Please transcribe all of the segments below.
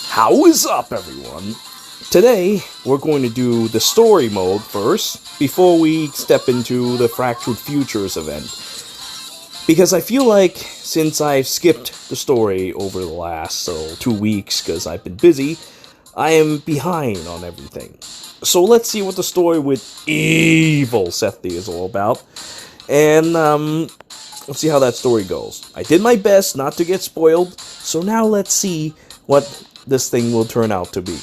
How is up, everyone? Today, we're going to do the story mode first, before we step into the Fractured Futures event. Because I feel like, since I've skipped the story over the last 2 weeks, because I've been busy, I am behind on everything. So let's see what the story with EVIL Zethia is all about, and let's see how that story goes. I did my best not to get spoiled, so now let's see what this thing will turn out to be.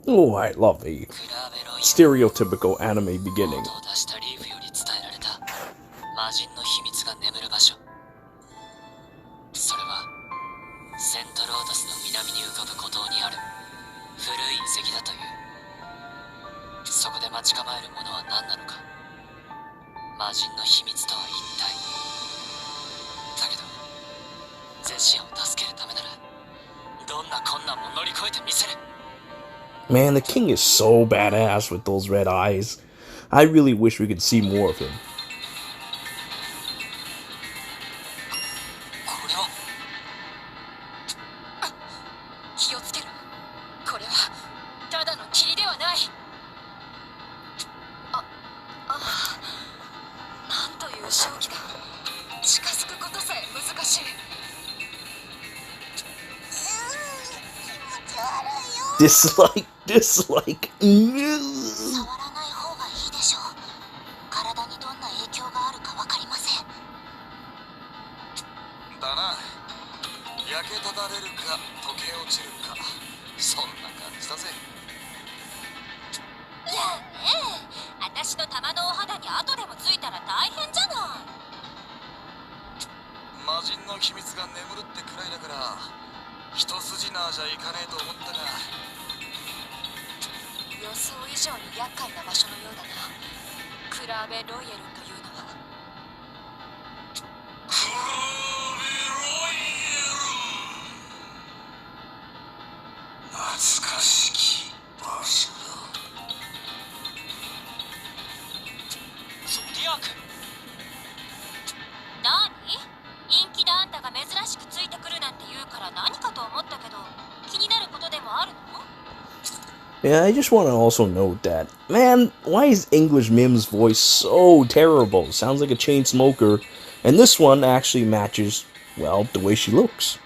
Oh, I love the stereotypical anime beginning. Man, the king is so badass with those red eyes. I really wish we could see more of him. Dislike. Yeah, I just want to also note that, man, why is English Mim's voice so terrible? Sounds like a chain smoker And this one actually matches, well, the way she looks.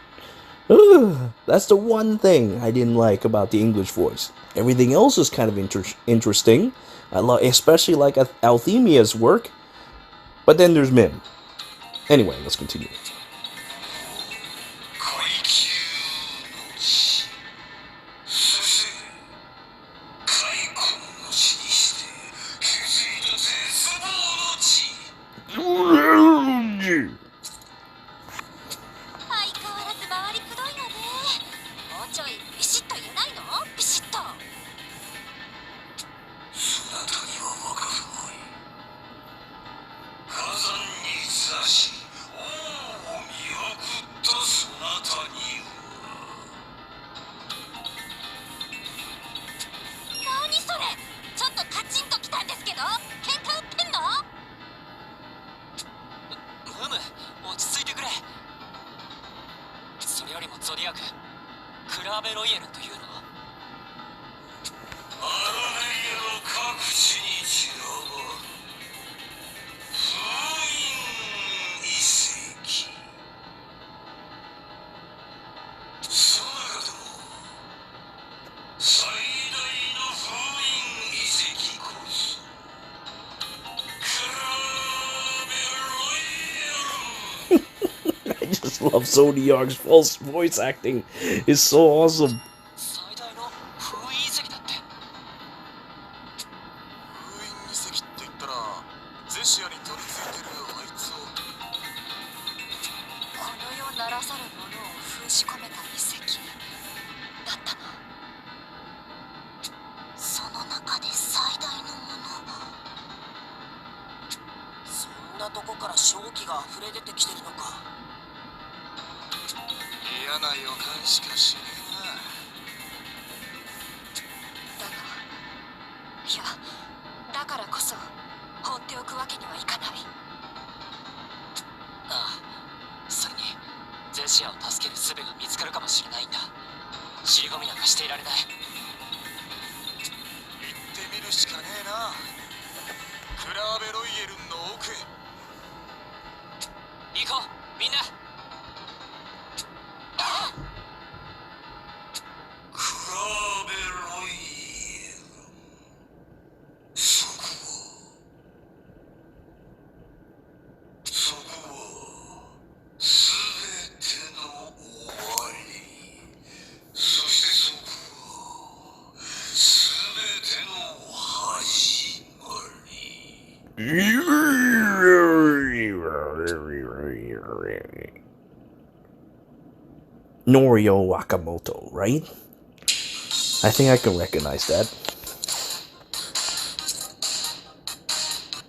Ugh, that's the one thing I didn't like about the English voice. Everything else is kind of interesting. I love, especially like Althemia's work. But then there's Mim. Anyway, let's continue. I just love Zodiac's false voice acting. It's so awesome. 'Norio Wakamoto, right? I think I can recognize that.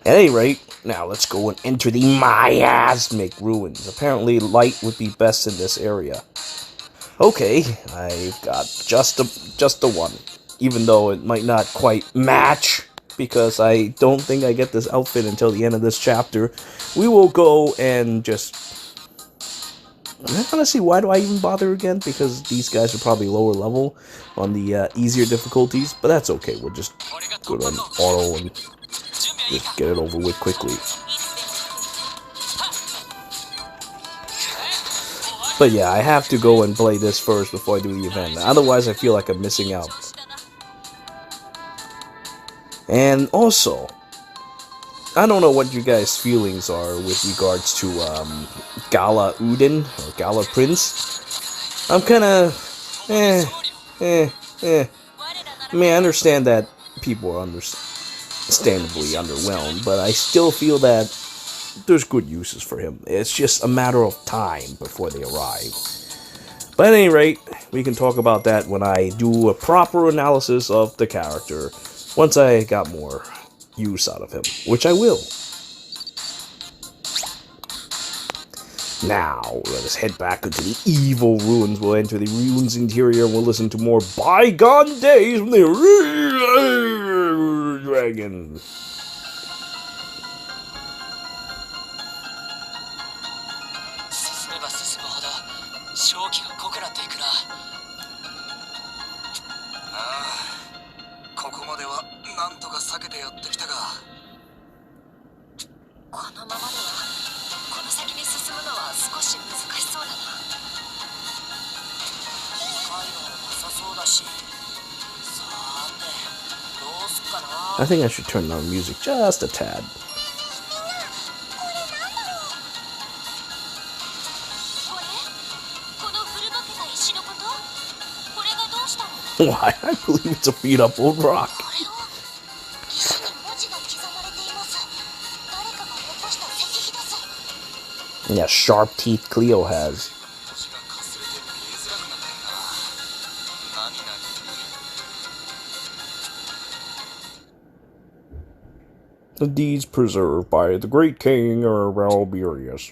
At any rate, now let's go and enter the miasmic ruins. Apparently light would be best in this area. Okay, I've got just the one. Even though it might not quite match, because I don't think I get this outfit until the end of this chapter, we will go and just... Honestly, why do I even bother again? Because these guys are probably lower level on the easier difficulties, but that's okay. We'll just go on auto and just get it over with quickly. But yeah, I have to go and play this first before I do the event. Otherwise, I feel like I'm missing out. And also, I don't know what you guys' feelings are with regards to Gala Uden or Gala Prince. I'm kind of I mean, I understand that people are understandably underwhelmed, but I still feel that there's good uses for him. It's just a matter of time before they arrive. But at any rate, we can talk about that when I do a proper analysis of the character, once I got more use out of him, which I will. Now, let us head back into the evil ruins. We'll enter the ruins interior and we'll listen to more bygone days from the dragon. 先に進むのは少し難しそうだな。回路もなさそうだし。さーて、どうすっかな。 I think I should turn down music just a tad. Why? I believe it's a beat up old rock. Yeah, sharp teeth Cleo has. The deeds preserved by the great king of Alberius.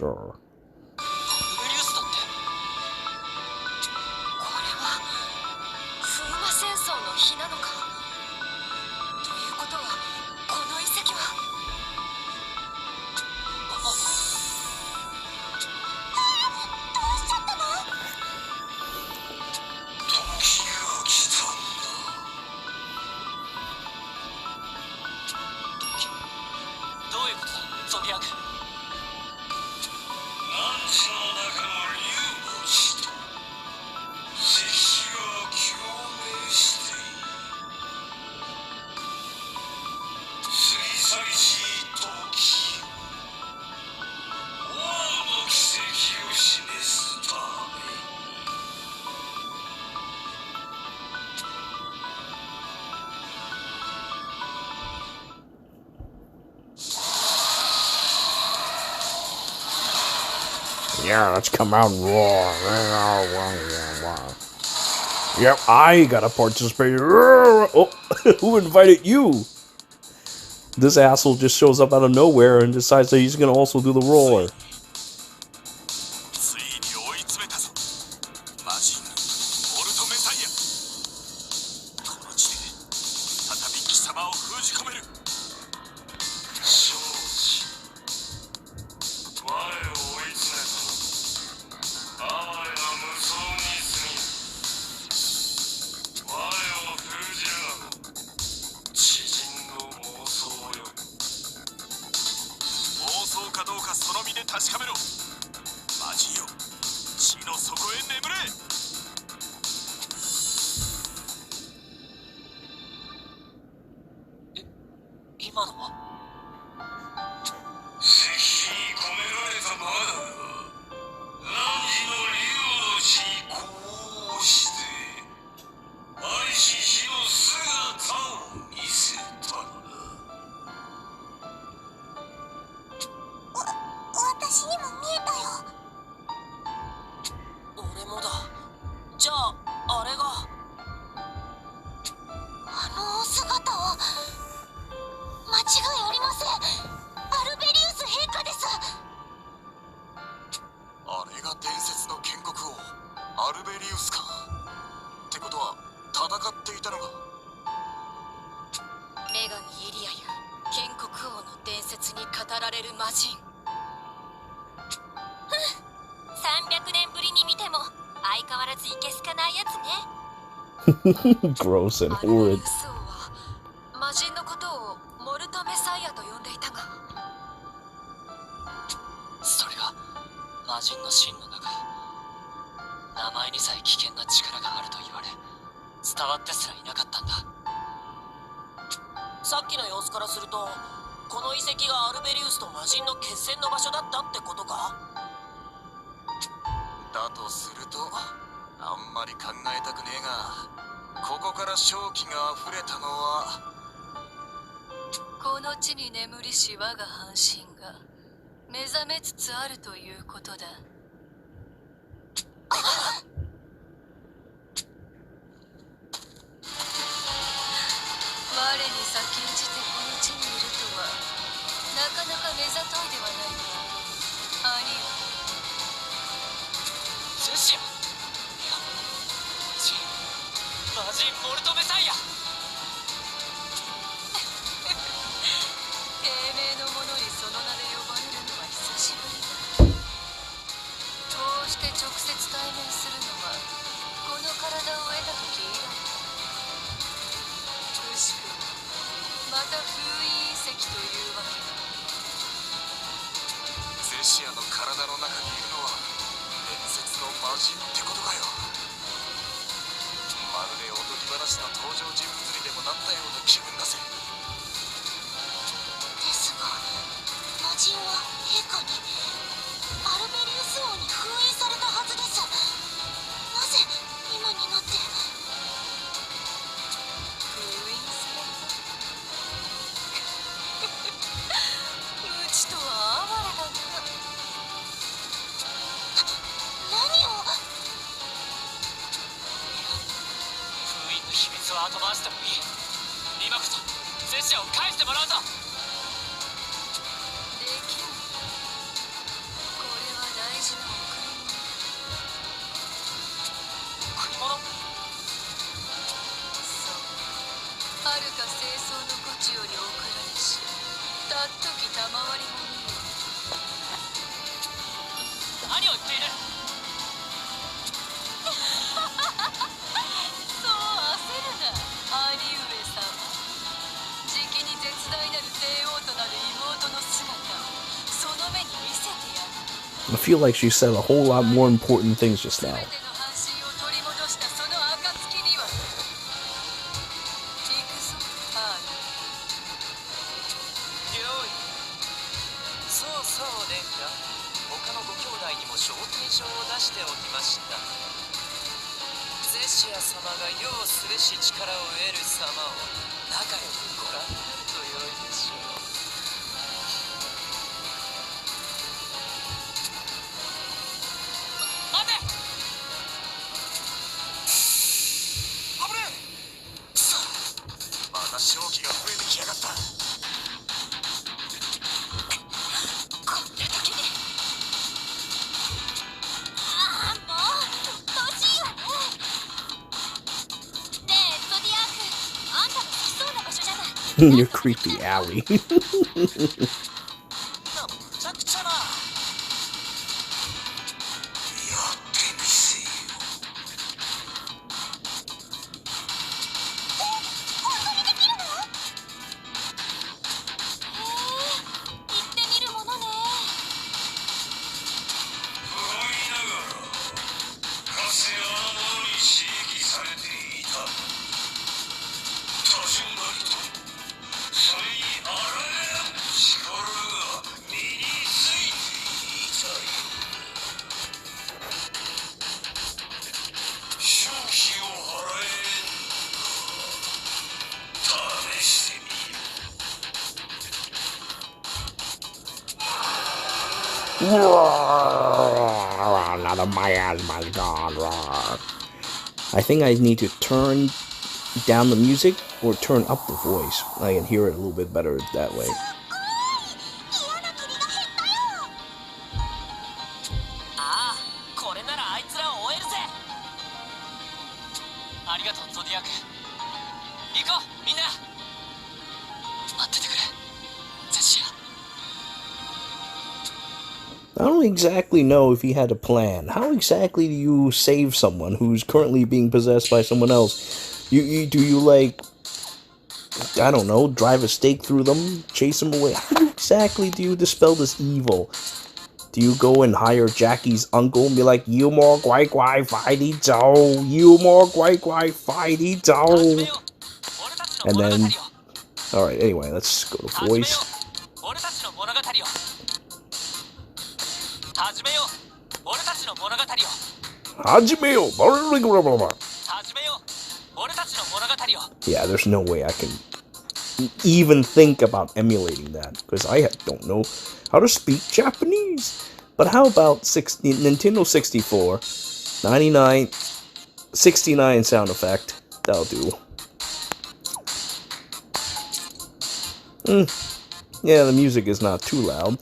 Yeah, let's come out and roar. Yep, I gotta participate. Oh, who invited you? This asshole just shows up out of nowhere and decides that he's gonna also do the roar. Gross and horrid. 魔人のことをモルトメサイアと呼んでいたが、それが魔人の真の中。名前にさえ危険な力があると言われ、伝わってすらいなかったんだ。さっきの様子からすると、この遺跡がアルベリウスと魔人の決戦の場所だったってことか？だとすると、あんまり考えたくねえが。ここから正気が溢れたのは、この地に眠りし我が半身が目覚めつつあるということだ。我に先んじてこの地にいるとはなかなか目ざといではないか。兄はジェシア、魔人モルトメサイア。低迷の者にその名で呼ばれるのは久しぶりだ。こうして直接対面するのはこの体を得た時以来だ。くしくもまた封印遺跡というわけだ。ゼシアの体の中にいるのは伝説の魔人ってことかよ。まるでおとぎ話の登場人物にでもなったような気分だぜ。ですが魔人は陛下にアルベリウス王に封印されたはずです。なぜ今になって。封印された。うちとは哀れだな。何を。封印の秘密は後回しでもいい。今こそゼシアを返してもらうぞ。できん。これは大事な贈り物。贈り物。そう。はるか清掃の故地より贈られし、たっとき賜り物よ。何を言っている。そう焦るな、兄上様。じきに絶大なる帝王となる妹の姿をその目に見せてやる。 I feel like she said a whole lot more important things just now. 全ての半身を取り戻したその暁には。行くぞ、ハール。よい。そうそう殿下、他のご兄弟にも招待状を出しておきました。ゼシア様が世をすべし力を得る様を仲良くご覧になると良いでしょう。待て。危ねえ。さあ、また正気が増えてきやがった。こんな時に。ああ、もううっとうしいわね。ねえゾディアーク、あんたの好きそうな場所じゃない。Your creepy alley. むちゃくちゃな。やってみせよ。本当にできるの？行ってみるものね。不本意ながらかつてあの者に刺激されていた。多少なりとそれにあらゆる力が身についていたような。正気を払えんのか。試してみよう。 Another miasmic god. I think I need to turn down the music or turn up the voice. I can hear it a little bit better that way. すっごい嫌な霧が減ったよ。ああ、これならあいつらを追えるぜ。ありがとうゾディアーク。行こうみんな。待っててくれゼシア。 I don't exactly know if he had a plan. How exactly do you save someone who's currently being possessed by someone else? Do you like, I don't know, drive a stake through them, chase them away? How exactly do you dispel this evil? Do you go and hire Jackie's uncle and be like, you more guai guai fighty Zhou, you more guai guai fighty Zhou? And then, alright, anyway, let's go to voice. 俺たちの物語を。始めよう。俺たちの物語を。始めよう。始めよう。俺たちの物語を。 Yeah, there's no way I can even think about emulating that, because I don't know how to speak Japanese. But how about Nintendo 64, 99, 69 sound effect? That'll do. Yeah, the music is not too loud.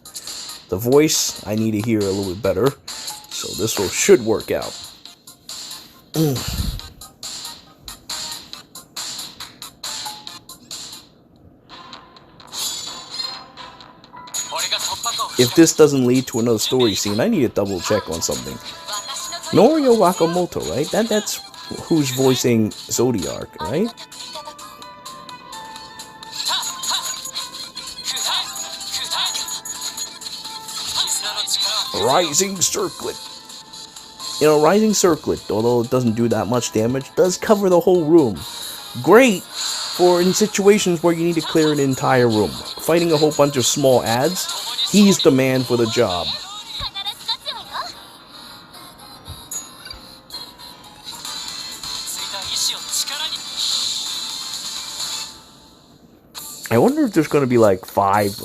The voice, I need to hear a little bit better. So this should work out. If this doesn't lead to another story scene, I need to double check on something. Norio Wakamoto, right? That's who's voicing Zodiac, right? Rising Circlet. You know, Rising Circlet, although it doesn't do that much damage, does cover the whole room. Great for in situations where you need to clear an entire room. Fighting a whole bunch of small adds, he's the man for the job. I wonder if there's going to be like 5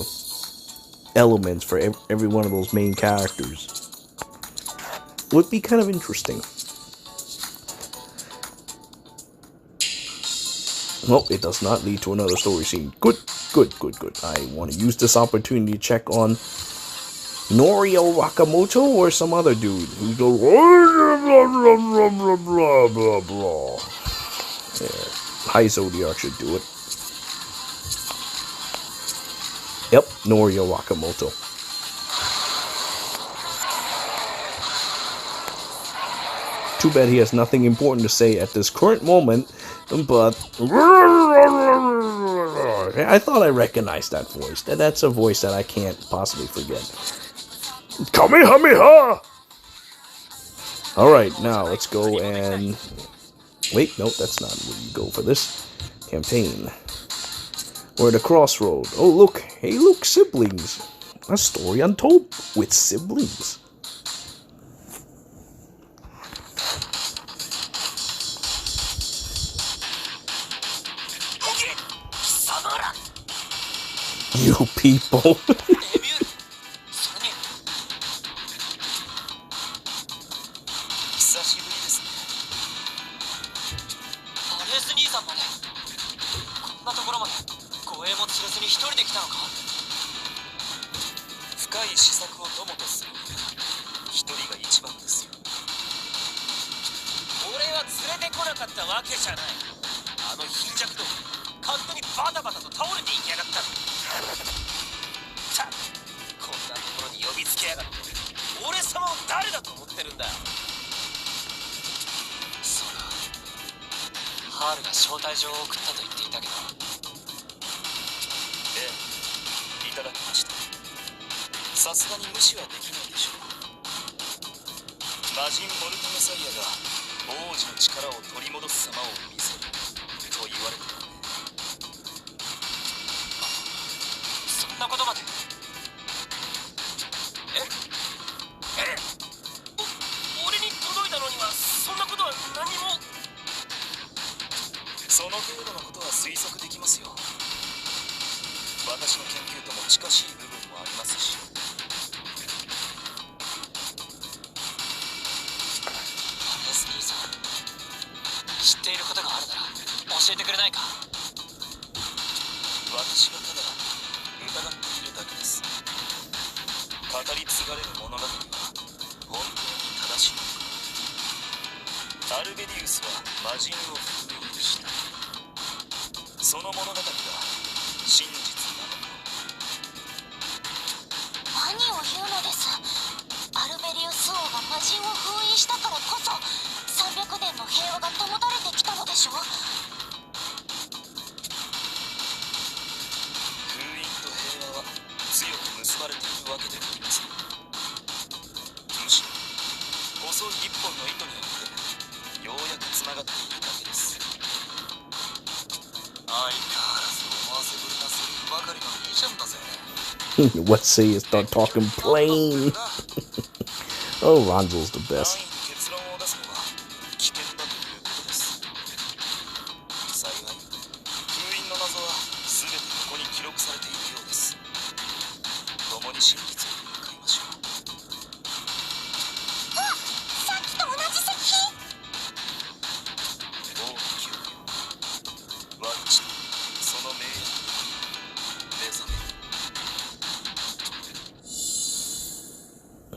elements for every one of those main characters. Would be kind of interesting. Well, it does not lead to another story scene. Good, good, good, good. I want to use this opportunity to check on Norio Wakamoto or some other dude who goes blah blah blah blah blah blah blah. Yeah, High Zodiac should do it. Yep, Norio Wakamoto. Too bad he has nothing important to say at this current moment, but I thought I recognized that voice. That's a voice that I can't possibly forget. Kamehameha! Alright, now let's go and... Wait, no, that's not where you go for this campaign. We're at a crossroad. Oh, look. Hey, look, siblings. A story untold with siblings. You people. What say you start talking plain? Oh, Ronzo's the best.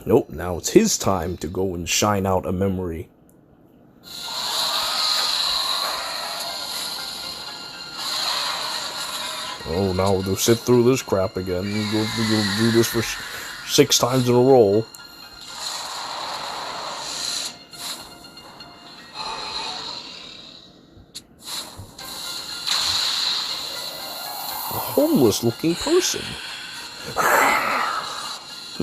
Nope, now it's his time to go and shine out a memory. Oh, now we'll sit through this crap again. We'll do this for 6 times in a row. A homeless-looking person.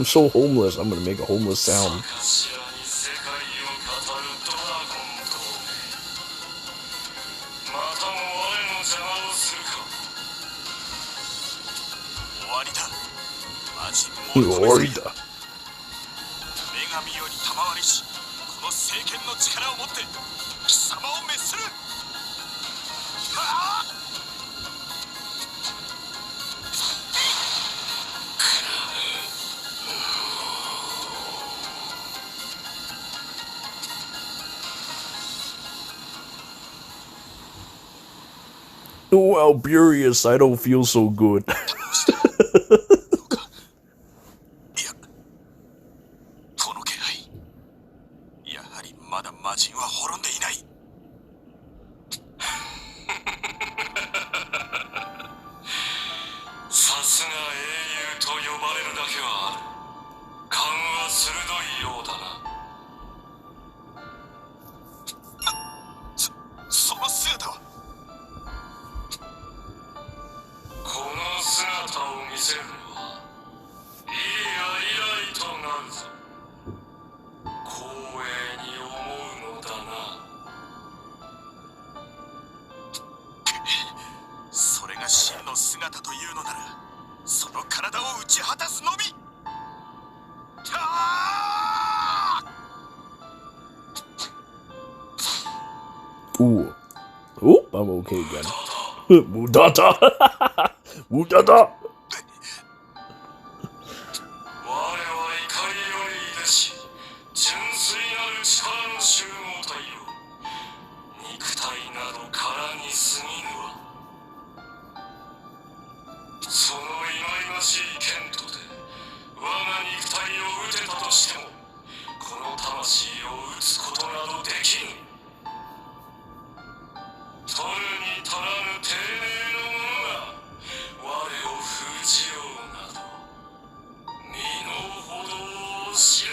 I'm so homeless. I'm gonna make a homeless sound. 頭に世界を語るドラゴン同盟、またも我の邪魔をするか。終わりだ。マジ終わりだ。女神より賜りし、この聖剣の力を持って貴様を滅する。はあOh, Alberius, I don't feel so good. いや、この気配、やはりまだ魔人は滅んでいない。さすが英雄と呼ばれるだけはある。勘は鋭いようだな。その姿は。この姿を見せるのはいいや以来となるぞ。光栄に思うのだな。それが真の姿というのなら、その体を打ち果たすのみ。Ooh. Oh, I'm okay again. Mudata! Mudata! 我は怒りよりいでし、純粋なる力の集合体よ。肉体など殻に過ぎぬわ。その忌々しい剣とで我が肉体を撃てたとしても、この魂を撃つことなどできぬ。取るに足らぬ丁寧の者が我を封じようなど、身の程を知れ。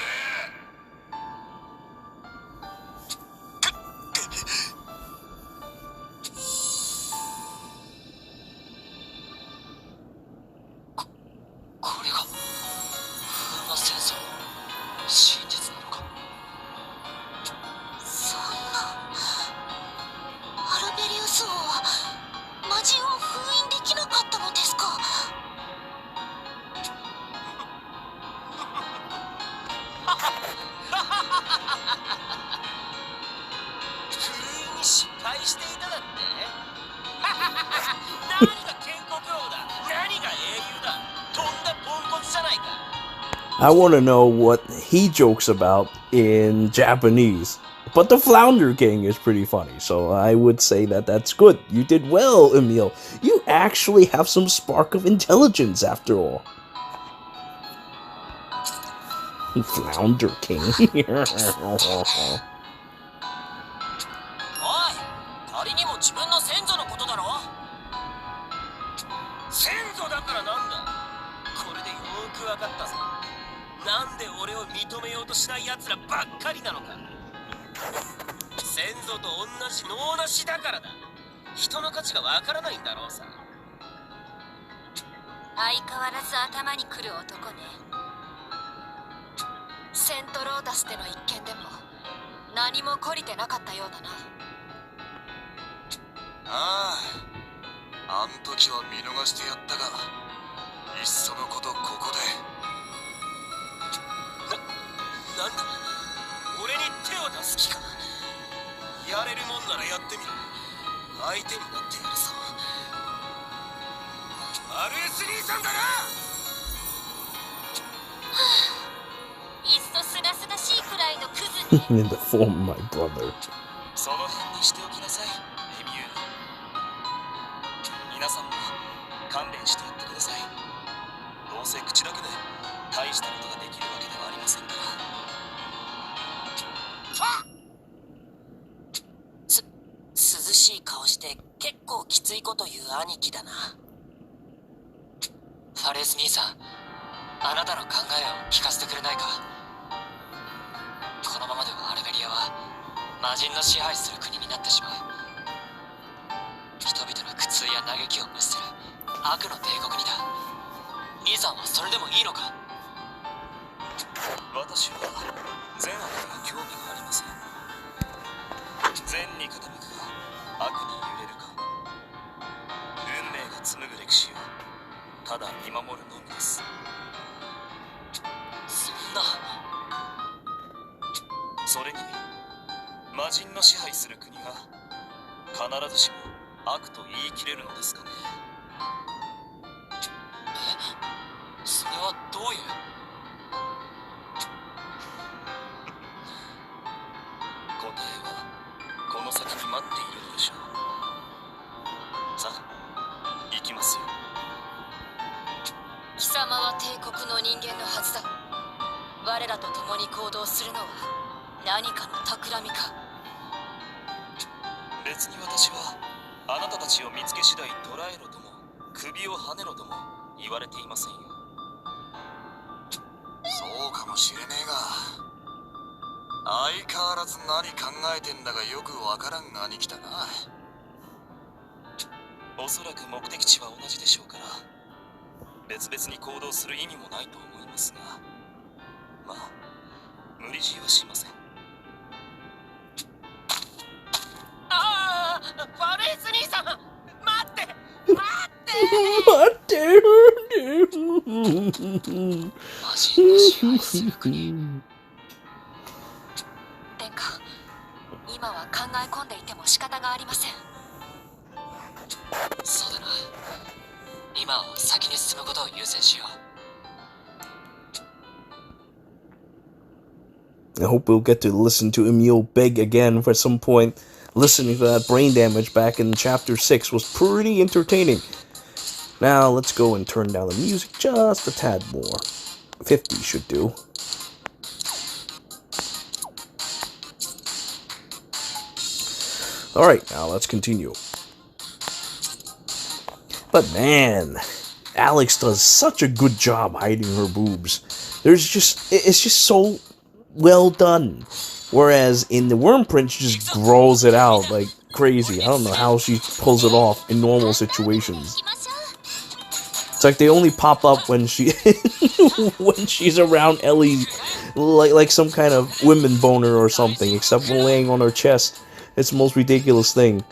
これが風魔戦争、真実なのか。そんな。アルベリウス王は魔人を封印できなかったのですか。封印に失敗していただって。何が建国王だ、何が英雄だ、とんだポンコツじゃないか。I want to know what he jokes about in Japanese. But the Flounder King is pretty funny, so I would say that that's good. You did well, Emil. You actually have some spark of intelligence after all. Flounder King. おい、仮にも自分の先祖のことだろ。先祖だからなんだ。これでよーくわかったぞ。なんで俺を認めようとしない奴らばっかりなのか。先祖と同じ脳なしだからだ。人の価値がわからないんだろうさ。相変わらず頭にくる男ね。セントロータスでの一件でも何も懲りてなかったようだな。ああ、あん時は見逃してやったが、いっそのことここで。なんだ、俺に手を出す気か。やれるもんならやってみろ。相手になってやるぞ。RS 兄さんだな。いっそすがすがしいくらいのクズね。 In the form of my brother. その辺にしておきなさい、エミュー。皆さんも勘弁してやってください。どうせ口だけで大したことができるわけではありませんから。涼しい顔して結構きついこと言う兄貴だな。ファレス兄さん、あなたの考えを聞かせてくれないか。このままではアルベリアは魔人の支配する国になってしまう。人々の苦痛や嘆きを無視する悪の帝国にだ。兄さんはそれでもいいのか。私は善悪には興味がありません。善に傾くか悪に揺れるか、運命が紡ぐ歴史をただ見守るのみです。そんな。それに魔人の支配する国が必ずしも悪と言い切れるのですかね。それはどういう。答えはこの先に待っているのでしょう。さあ行きますよ。貴様は帝国の人間のはずだ。我らと共に行動するのは何かの企みか。別に私はあなたたちを見つけ次第捕らえろとも首をはねろとも言われていませんよ。そうかもしれねえが、相変わらず何考えてんだかよくわからん兄貴だな。おそらく目的地は同じでしょうから、別々に行動する意味もないと思いますが、まあ無理強いはしません。ああ、ファレース兄さん、待って魔人の支配する国。殿下、今は考え込んでいても仕方がありません。そうだな。今は先に進むことを優先しよう。 I hope we'll get to listen to Emil beg again for some point. Listening to that brain damage back in chapter 6 was pretty entertaining. Now let's go and turn down the music just a tad more. 50 should do. Alright, now let's continue. But man, Alex does such a good job hiding her boobs. It's just so well done. Whereas in the Worm Prince, she just grows it out like crazy. I don't know how she pulls it off in normal situations. It's like they only pop up when she when she's around Ellie, like some kind of women boner or something. Except when laying on her chest, it's the most ridiculous thing.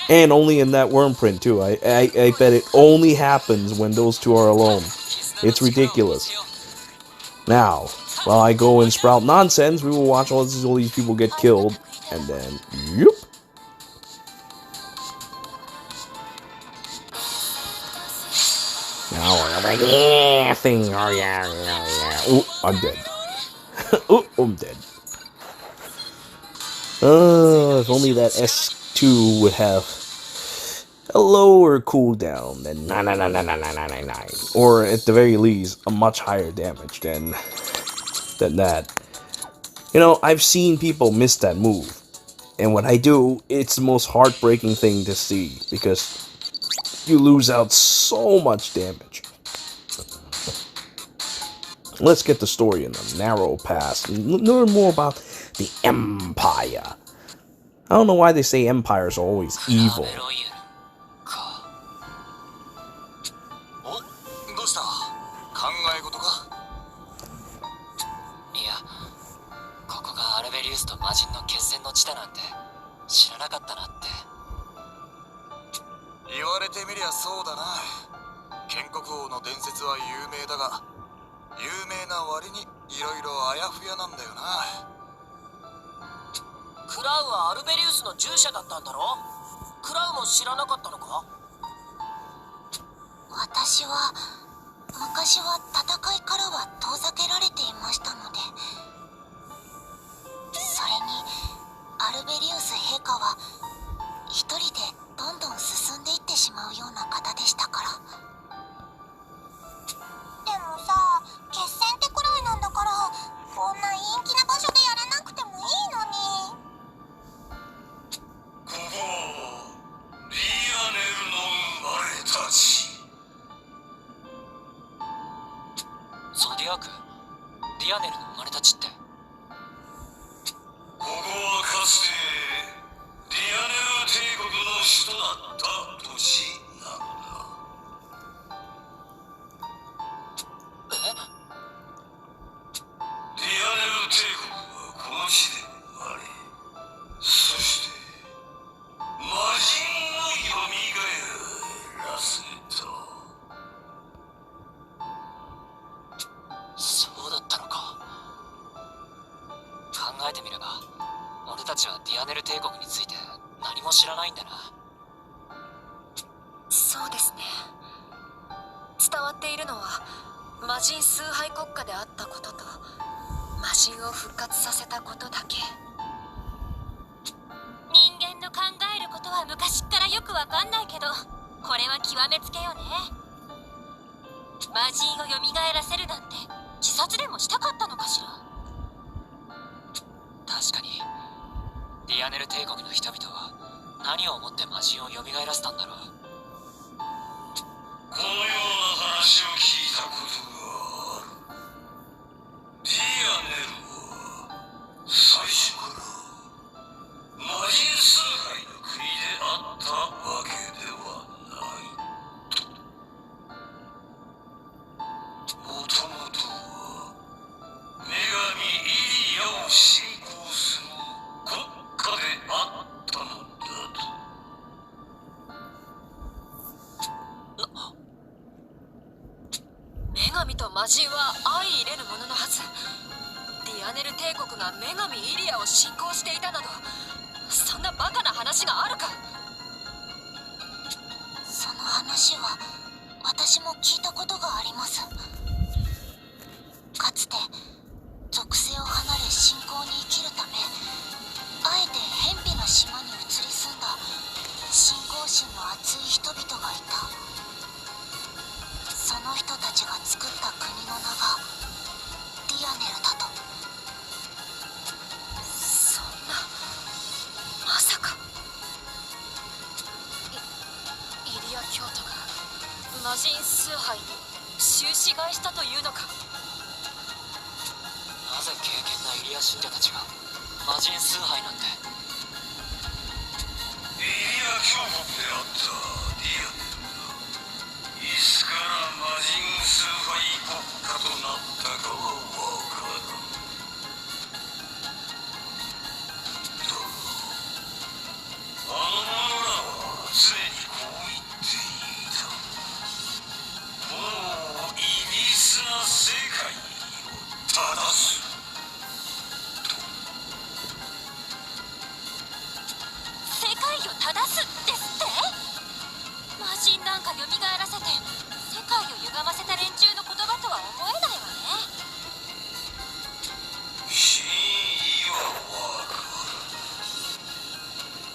And only in that Worm Print too. I bet it only happens when those two are alone. It's ridiculous. Now, while I go and sprout nonsense, we will watch all these people get killed, and then, yep. Now I'm like, yeah, thing, oh yeah. Oh, I'm dead. Oh, I'm dead. If only that S2 would have a lower cooldown than 99999, or at the very least, a much higher damage than that. You know, I've seen people miss that move, and when I do, it's the most heartbreaking thing to see, because you lose out so much damage. Let's get the story in the narrow past and learn more about the Empire. I don't know why they say empires are always evil. どうした？考え事か？いや、ここがアルベリウスと魔人の決戦の地だなんて知らなかったなって。言われてみりゃそうだな。建国王の伝説は有名だが、有名な割にいろいろあやふやなんだよな。クラウはアルベリウスの従者だったんだろ？クラウも知らなかったのか？私は昔は戦いからは遠ざけられていましたので、それにアルベリウス陛下は一人でどんどん進んでいってしまうような方でしたから。でもさ、決戦ってくらいなんだから、こんな陰気な場所でやらなくてもいいのに。ここリアネルの生まれたち。ゾディアーク、ディアネルの生まれたちって。ここはかつてディアネル帝国の首都だった都市なのだ。ディアネルえてみれば俺たちはディアネル帝国について何も知らないんだな。そうですね。伝わっているのは魔人崇拝国家であったことと魔人を復活させたことだけ。人間の考えることは昔からよくわかんないけど、これは極めつけよね。魔人を蘇らせるなんて自殺でもしたかったのかしら。確かにディアネル帝国の人々は何を思って魔人を蘇らせたんだろう。このような話を聞いたことがある。ディアネルは最初から魔人崇拝の国であったわけではない。もともとは女神イリアを信仰する国家であったのだと。女神と魔人は相入れぬもののはず。ディアネル帝国が女神イリアを信仰していたなど、そんなバカな話があるか。その話は私も聞いたことがあります。かつて属性を離れ信仰に生きるため、あえて偏僻な島に移り住んだ信仰心の熱い人々がいた。その人たちが作った国の名がディアネルだと。そんな、まさかイリア教徒が魔人崇拝に終始買いしたというのか。なぜ敬虔なイリア信者たちが魔人崇拝なんて。イリア教国であったディアネルがいつから魔人崇拝国家となったかはわからん。だがあの者らは常にこう言っていた。もういびつな世界を正す。世界を正すですって。魔人なんか蘇らせて世界を歪ませた連中の言葉とは思えないわね。真意はわかる。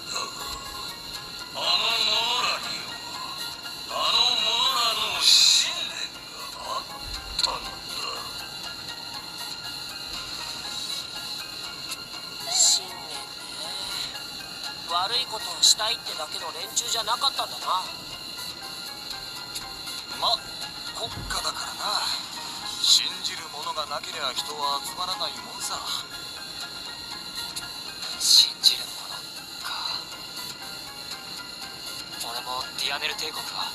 だがあの者らにはあの者らの信念があったのだ。信念ね。悪いことをしたいってだけの連中じゃなかったんだな。ま、国家だからな。信じる者がなけりゃ人は集まらないもんさ。信じるものか。俺もディアネル帝国は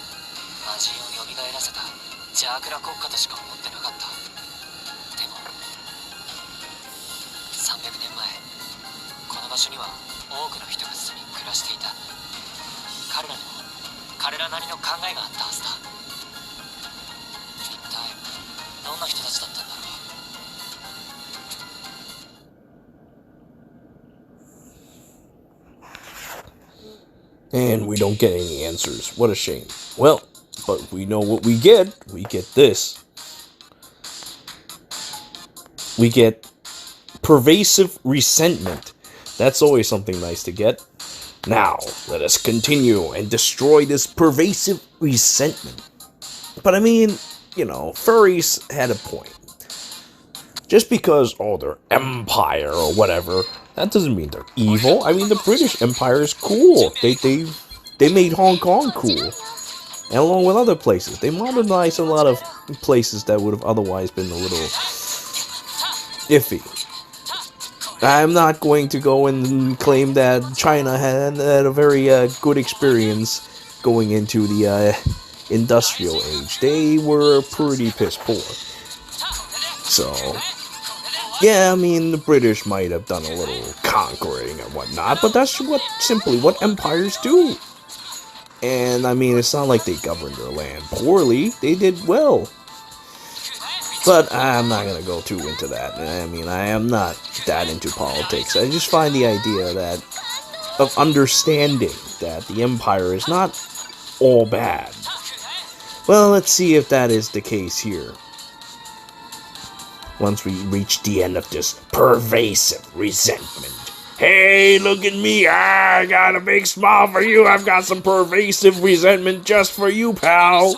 魔人を蘇らせた邪悪な国家としか思ってなかった。でも300年前この場所には多くの人が住み暮らしていた。彼らにも彼らなりの考えがあったはずだ。一体どんな人たちだったんだろう。And we don't get any answers. What a shame. Well, but we know what we get. We get this. We get pervasive resentment. That's always something nice to get. Now, let us continue and destroy this pervasive resentment. But I mean, you know, furries had a point. Just because, oh, they're empire or whatever, that doesn't mean they're evil. I mean, the British Empire is cool. They made Hong Kong cool. And along with other places. They modernized a lot of places that would have otherwise been a little iffy. I'm not going to go and claim that China had a very good experience going into the industrial age. They were pretty piss poor. So, yeah, I mean, the British might have done a little conquering and whatnot, but that's simply what empires do. And, I mean, it's not like they governed their land poorly. They did well. But I'm not gonna go too into that. I mean, I am not that into politics. I just find the idea that of understanding that the Empire is not all bad. Well, let's see if that is the case here. Once we reach the end of this pervasive resentment. Hey, look at me. I got a big smile for you. I've got some pervasive resentment just for you, pal.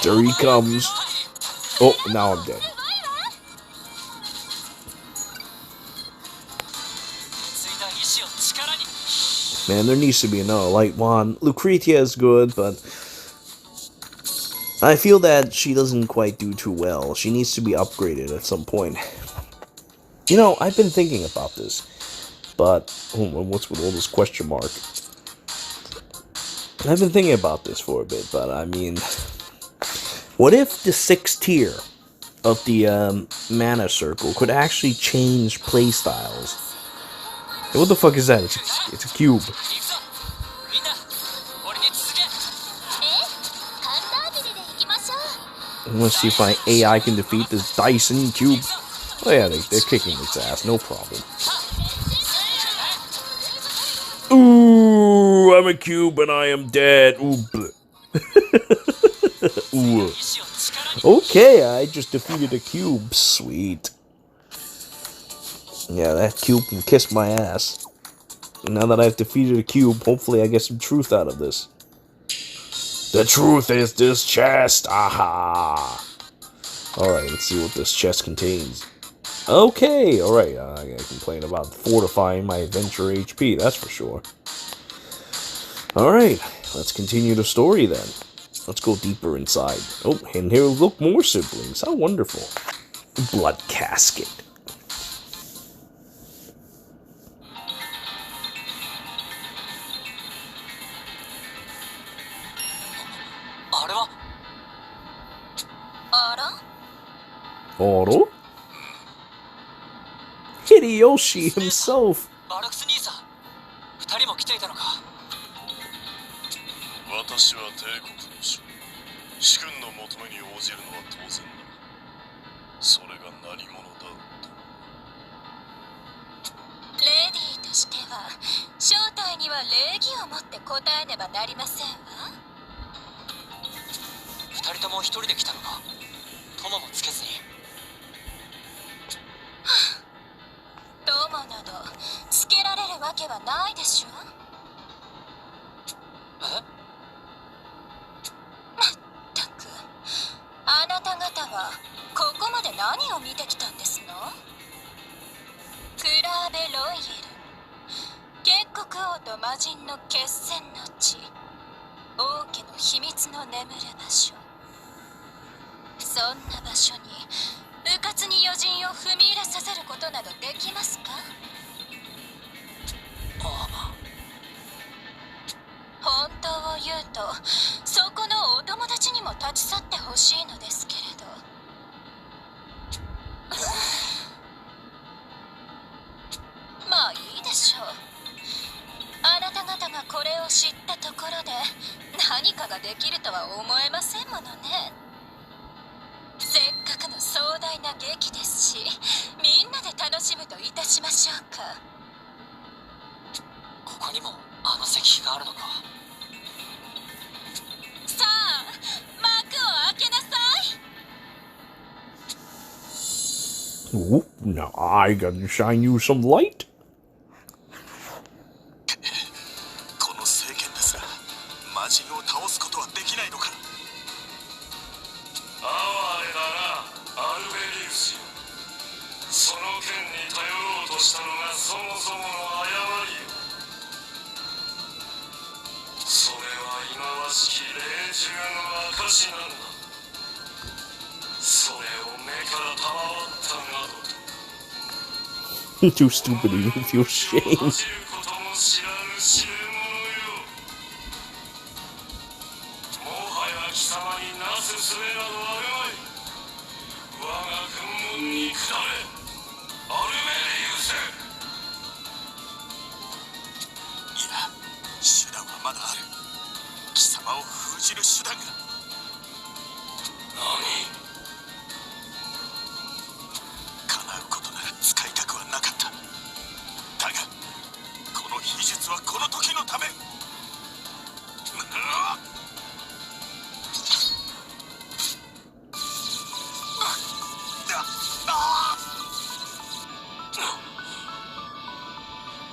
There he comes. Oh, now I'm dead. Man, there needs to be another light wand. Lucretia is good, but I feel that she doesn't quite do too well. She needs to be upgraded at some point. You know, I've been thinking about this, but what's with all this question mark? I've been thinking about this for a bit, but I mean, what if the 6th tier of the mana circle could actually change playstyles? Hey, what the fuck is that? It's a cube. I want to see if my AI can defeat this Dyson cube. Oh yeah, they're kicking its ass, no problem. Ooh, I'm a cube and I am dead. Ooh, ooh. Okay, I just defeated a cube. Sweet. Yeah, that cube can kiss my ass. Now that I've defeated a cube, hopefully I get some truth out of this. The truth is this chest. Aha. Alright, let's see what this chest contains. Okay, alright. I gotta complain about fortifying my adventure HP, that's for sure. Alright, let's continue the story then. Let's go deeper inside. Oh, and here look, more siblings. How wonderful. Blood casket. Oro? Hideyoshi himself. 私は帝国の主。主君の求めに応じるのは当然だ。それが何者だと。レディーとしては正体には礼儀をもって答えねばなりませんわ。2人とも1人で来たのか。友もつけずに。友などつけられるわけはないでしょ。え？あなた方はここまで何を見てきたんですの？クラーベロイエル、結国王と魔人の決戦の地、王家の秘密の眠る場所。そんな場所に迂闊に余人を踏み入れさせることなどできますか？本当を言うと、そこのお友達にも立ち去ってほしいのですけれど。まあいいでしょう。あなた方がこれを知ったところで何かができるとは思えませんものね。せっかくの壮大な劇ですし、みんなで楽しむといたしましょうか。ここにもあの石碑があるのか。さあ、幕を開けなさい。 Ooh, now I gotta shine you some light. この政権ですが、魔人を倒すことはできないのか。哀れだな、アルベリウスよ。その剣に頼ろうとしたのがそもそもの誤りよ。それは忌まわしき霊獣の証なんだ。それを目から賜ったなどと。 Too stupid to even feel shame. 恥じることも知らぬ知れ者よ。もはや貴様になすすべなどあるまい。我が軍門に下れ、アルベリウス。いや、手段はまだある。貴様を封じる手段が。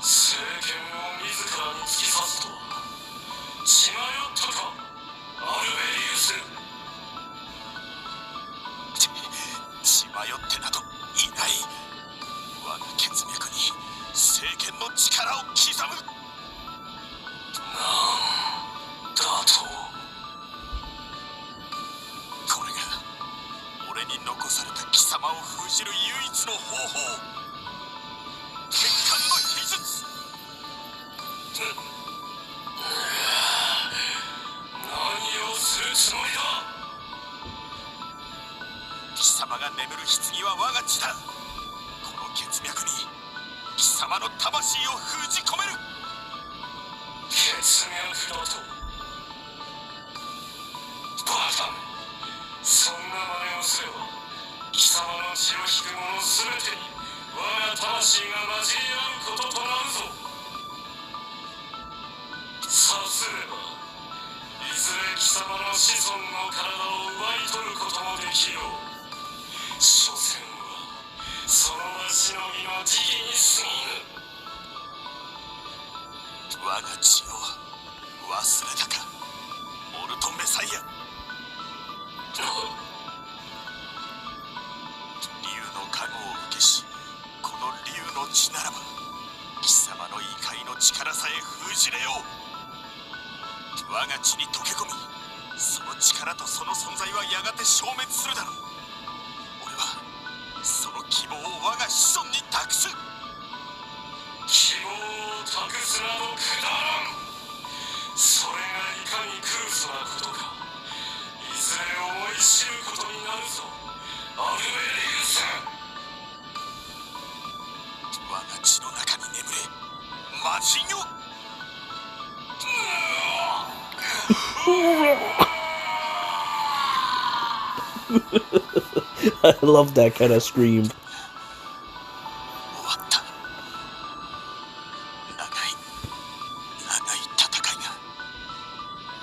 政権を自らに突き刺すとは血迷ったか、アルベリウス。血迷ってなどいない。我が血脈に政権の力を刻む。なんだと。これが俺に残された貴様を封じる唯一の方法。血管の秘術。何をするつもりだ。貴様が眠る棺は我が血だ。この血脈に貴様の魂を封じ込める。血脈だと。バカめ、そんな真似をすれば貴様の血を引く者すべてに我が魂が混じり合うこととなるぞ。さすればいずれ貴様の子孫の体を奪い取ることもできよう。所詮はそのわしの身の時期に過ぎぬ。我が血を忘れたか、モルトメサイア。竜の加護を受けし、この竜の血ならば貴様の異界の力さえ封じれよう。我が血に溶け込み、その力とその存在はやがて消滅するだろう。俺はその希望を我が子孫に託す。希望を託すなどくだらん。それがいかに空想なことか、いずれ思い知ることになるぞ、アルベリウス。我が血の中に眠れ、魔人よ。I love that kind of scream. 終わった。長い戦いが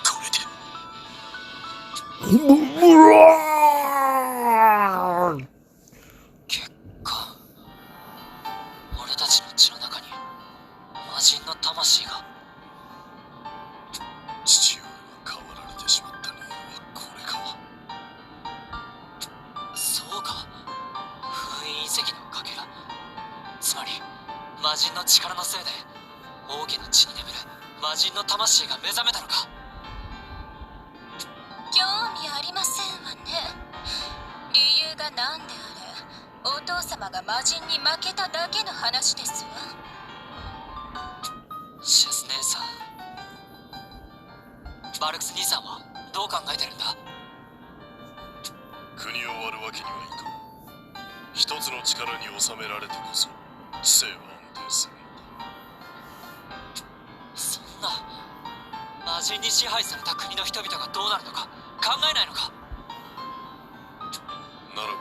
これで。結果、俺たちの血の中に魔人の魂が。父上が変わられてしまった理由はこれか。そうか、封印遺跡のかけら。つまり魔人の力のせいで王家の血に眠る魔人の魂が目覚めたのか。興味ありませんわね。理由が何であれ、お父様が魔人に負けただけの話ですわ。シェス姉さん、バルクス兄さんはどう考えてるんだ。国を割るわけにはいかん。一つの力に収められてこそ知性は安定するのだ。そんな魔人に支配された国の人々がどうなるのか考えないのか。ならば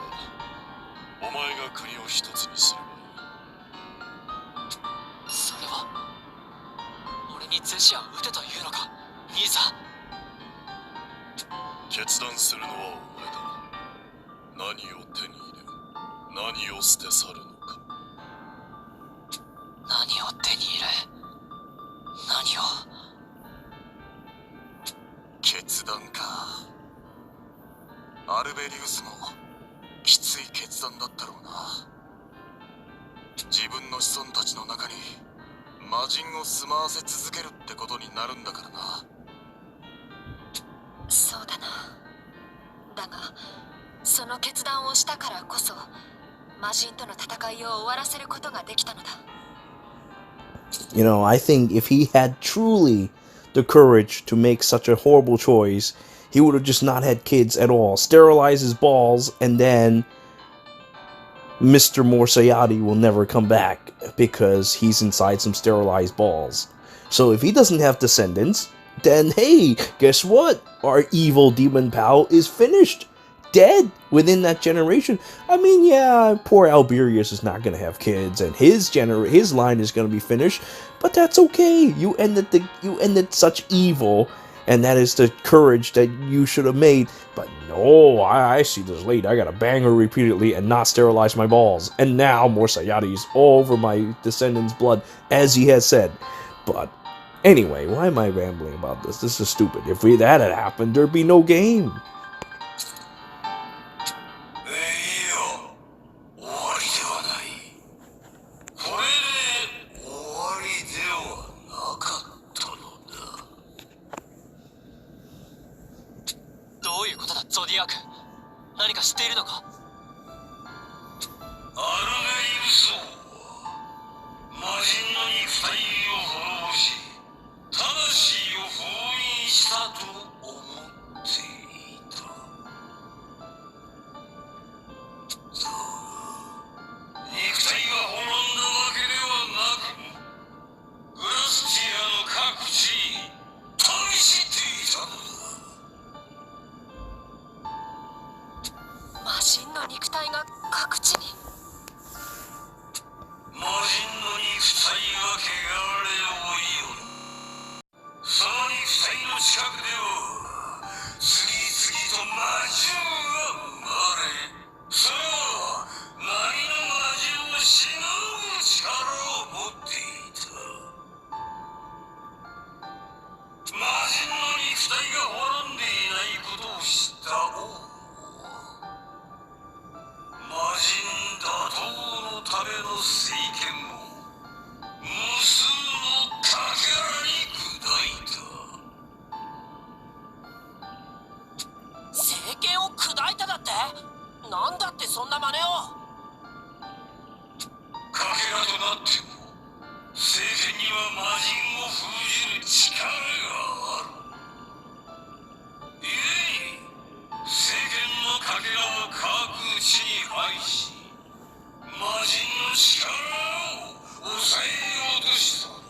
お前が国を一つにすればいい。それは俺にゼシアを撃てというのか、兄さん。決断するのはお前だ。何を手に入れ、何を捨て去るのか。何を手に入れ、何を。決断か。アルベリウスもきつい決断だったろうな。自分の子孫たちの中に魔人を住まわせ続けるってことになるんだからな。そうだな。だがその決断をしたからこそ魔人との戦いを終わらせることができたのだ。You know, I think if he had truly the courage to make such a horrible choice, he would have just not had kids at all. Sterilize his balls, and then Mr. Morsayati will never come back because he's inside some sterilized balls. So if he doesn't have descendants, then hey, guess what? Our evil demon pal is finished. Dead within that generation. I mean, yeah, poor Alberius is not gonna have kids, and his line is gonna be finished, but that's okay. You ended such evil and that is the courage that you should have made. But no, I see this lady. I gotta bang her repeatedly and not sterilize my balls. And now more Sayadis all over my descendant's blood, as he has said. But anyway, why am I rambling about this? This is stupid. If that had happened, there'd be no game. いいよ、終わりではない。これで終わりではなかったのだ。どういうことだ、ゾディアーク。何か知っているのか？アルベリウス王は魔人の肉体を滅ぼし、魂を封印したと思っていた。だが、肉体が滅んだわけではなく、グラスティアの各地に旅していたのだ。魔人の肉体が各地に。魔人の肉体は汚れをいよる。その肉体の近くでは次々と魔獣が生まれ、それは波の魔獣をしのぐ力を持っていた。魔人の肉体が滅んでいないことを知った王は魔人打倒のための聖剣を無数のかけらに砕いた。聖剣を砕いただって？なんだってそんな真似を？かけらとなっても聖剣には魔人を封じる力がある。故に聖剣のかけらを各地に配し、魔人の力を抑えようとしたのだ。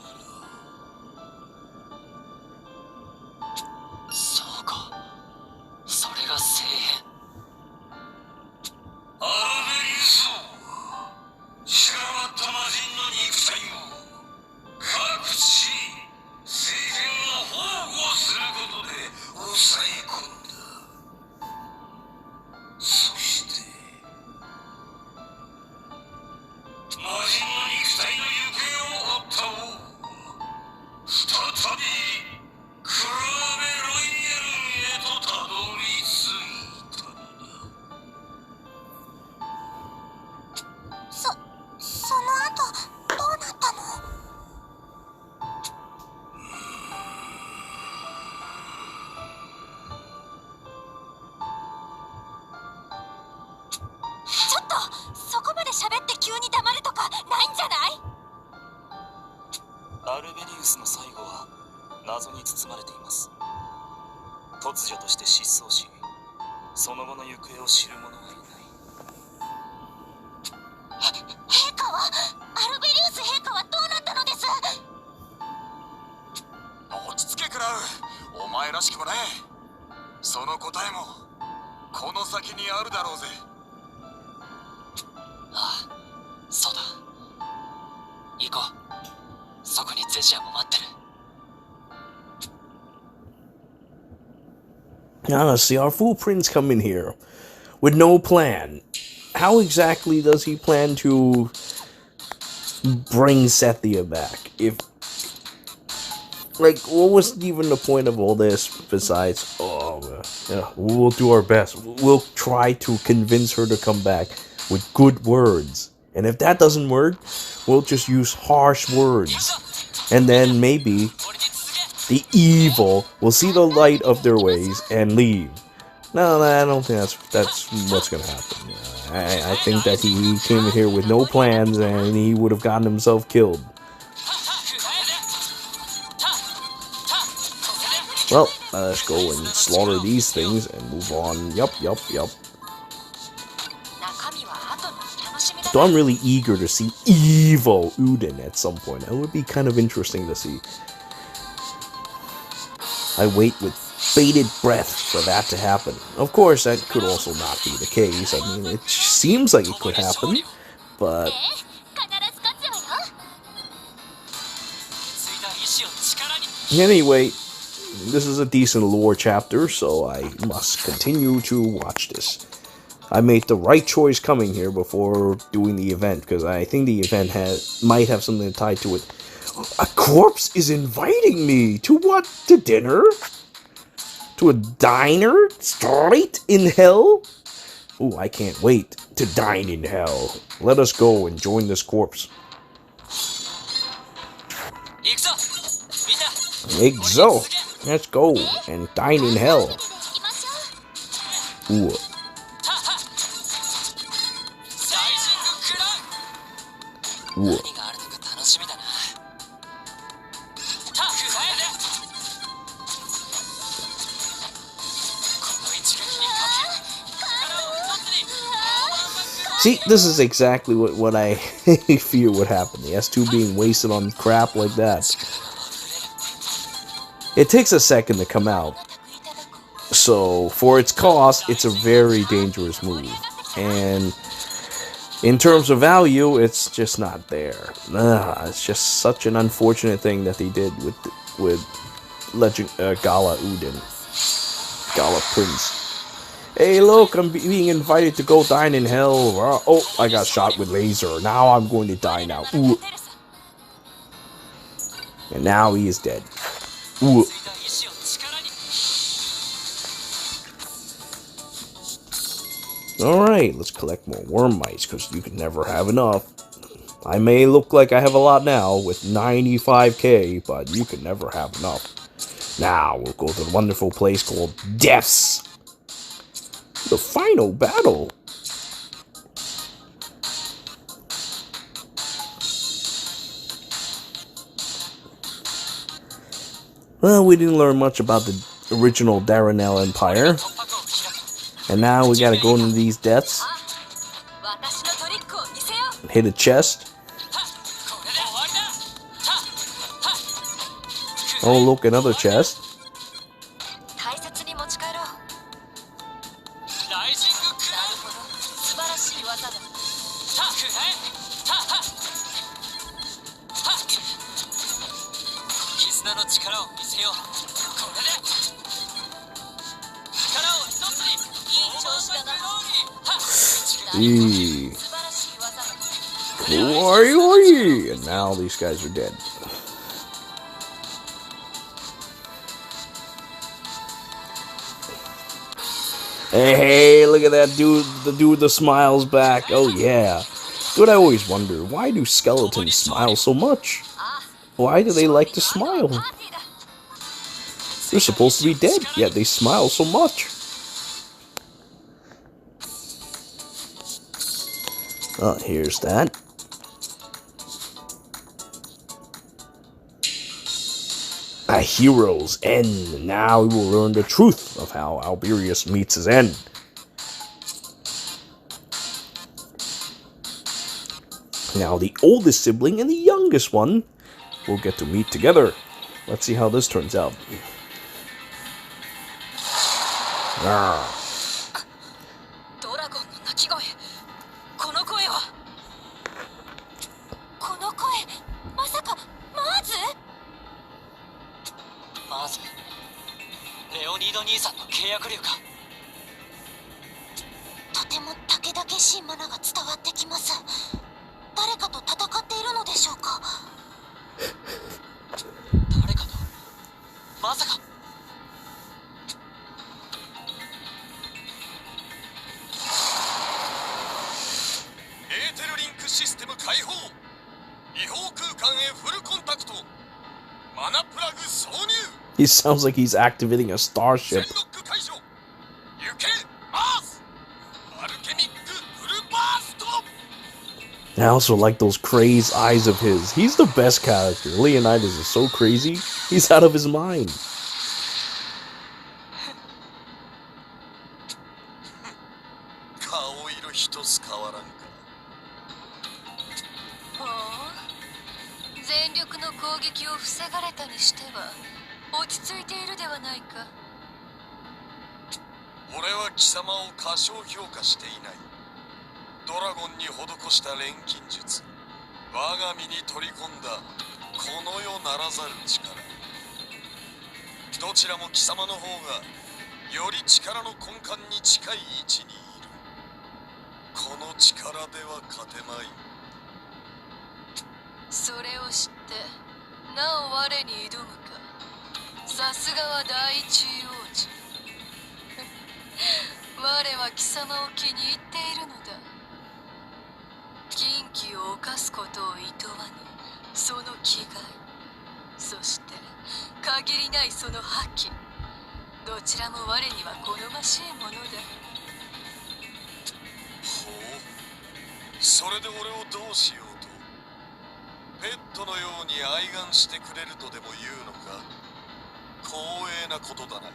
そうか、それが聖変。アルベリウス王は散らばった魔人の肉体を各地に聖剣を保護することで抑え込んだ。そして魔人の肉体の行方を追った王は再びクラーベロイエルへとたどり着いたのだ。その後どうなったの？ちょっとそこまで喋って急に黙るとかないんじゃない？アルベリウスの最後は謎に包まれています。突如として失踪し、その後の行方を知る者はいない。陛下はアルベリウス陛下はどうなったのです？落ち着けクラウ、お前らしくもね。その答えもこの先にあるだろうぜ。ああ、そうだ。行こう。そこにゼシアも待ってる。Honestly, our fool prince come in here with no plan. How exactly does he plan to bring Zethia back? If, like, what was even the point of all this besides, yeah, we'll do our best. We'll try to convince her to come back with good words. And if that doesn't work, we'll just use harsh words. And then maybe the evil will see the light of their ways and leave. No, I don't think that's what's gonna happen. I think that he came in here with no plans and he would have gotten himself killed. Well, let's go and slaughter these things and move on. Yup. So I'm really eager to see evil Uden at some point. That would be kind of interesting to see. I wait with bated breath for that to happen. Of course, that could also not be the case. I mean, it seems like it could happen, but... Anyway, this is a decent lore chapter, so I must continue to watch this. I made the right choice coming here before doing the event, because I think the event might have something tied to it. A corpse is inviting me to what? To dinner? To a diner? Straight in hell? Ooh, I can't wait to dine in hell. Let us go and join this corpse. Exo, let's go and dine in hell. Ooh. Ooh. See, this is exactly what I fear would happen. The S2 being wasted on crap like that. It takes a second to come out. So, for its cost, it's a very dangerous move. And in terms of value, it's just not there. It's just such an unfortunate thing that they did with Legend Gala Udin. Gala Prince. Hey, look, I'm being invited to go dine in hell. Oh, I got shot with laser. Now I'm going to die now. Ooh. And now he is dead. Ooh. Alright, let's collect more worm mites, because you can never have enough. I may look like I have a lot now, with 95k, but you can never have enough. Now, we'll go to the wonderful place called Death's. The final battle. Well, we didn't learn much about the original Dardanelle Empire. And now we gotta go into these deaths. Hit a chest. Oh, look, another chest. And now these guys are dead. Hey, look at that dude, the dude with the smiles back. Oh yeah. Dude, I always wonder, why do skeletons smile so much? Why do they like to smile? They're supposed to be dead, yet they smile so much. Oh, here's that. A hero's end. Now we will learn the truth of how Alberius meets his end. Now the oldest sibling and the youngest one will get to meet together. Let's see how this turns out. Ah. He sounds like he's activating a starship. I also like those crazed eyes of his. He's the best character. Leonidas is so crazy. He's out of his mind. どちらも貴様の方がより力の根幹に近い位置にいる。この力では勝てまい。それを知ってなお我に挑むか。さすがは第一王子。我は貴様を気に入っているのだ。禁忌を犯すことをいとわぬその気概、そして限りないその覇気、どちらも我には好ましいものだ。ほう、それで俺をどうしようと？ペットのように愛玩してくれるとでも言うのか？光栄なことだな。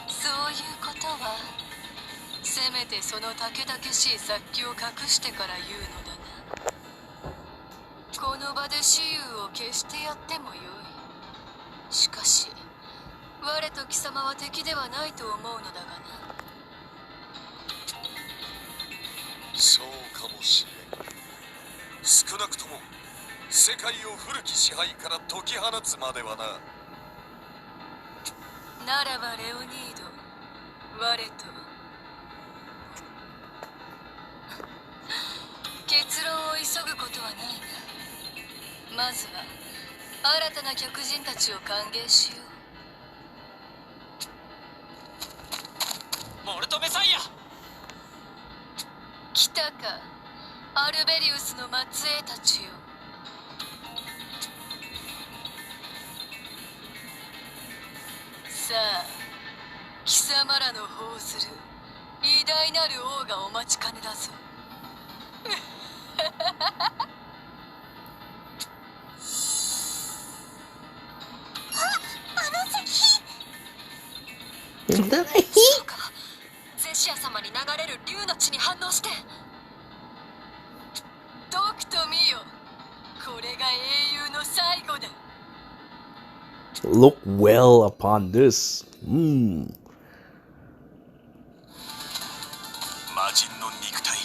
そういうことはせめてそのたけたけしい殺気を隠してから言うのだな。この場で雌雄を消してやってもよい。しかし我と貴様は敵ではないと思うのだがな。そうかもしれん。少なくとも世界を古き支配から解き放つまではな。ならばレオニード、我と結論を急ぐことはないな。まずは新たな客人たちを歓迎しよモルトメサイア。う。来たか、アルベリウスの末裔たちよ。さあ、貴様らの報ずる偉大なる王がお待ちかねだぞ。そうか、ゼシア様に流れる竜の血に反応して。ドクと見よ、これが英雄の最後だ。Look well upon this. 魔人の肉体、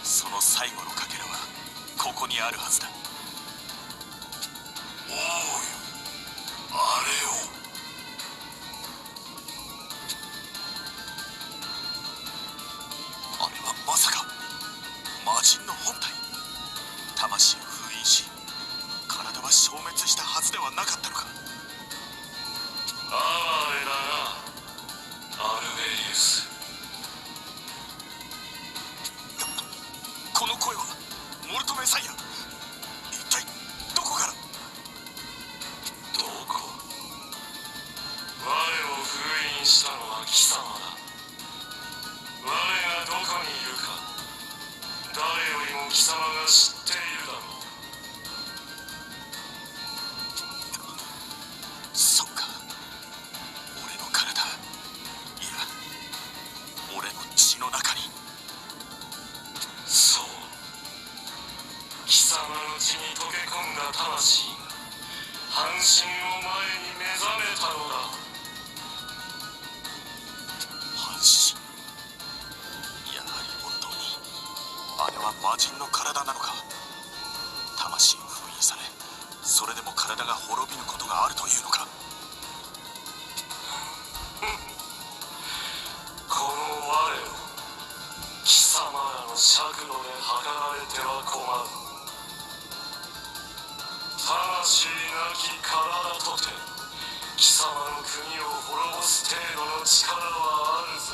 その最後のかけらはここにあるはずだ。おい、あれを。あれはまさか魔人の本体。魂を封印し体は消滅したはずではなかったのか。哀れだな、アルベリウス。この声はモルトメサイア。一体どこから？どこ？我を封印したのは貴様だ。我がどこにいるか、誰よりも貴様が知っているだろう。そっか、俺の体、いや俺の血の中に。そう、貴様の血に溶け込んだ魂が半身を前に目覚めたのだ。半身、やはり本当にあれは魔人の体なのか。魂を封印され、それでも体が滅びぬことがあるというのか。この我を貴様らの尺度で測られては困る。魂なき体とて貴様の国を滅ぼす程度の力はあるぞ。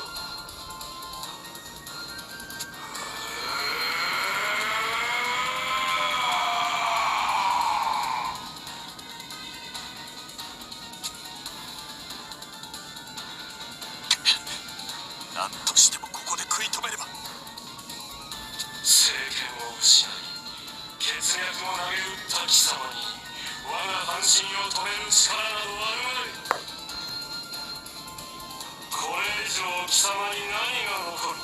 何としてもここで食い止めれば。政権を失い血脈を投げ打った貴様に我が半身を止める力などあるまい。これ以上貴様に何が残る？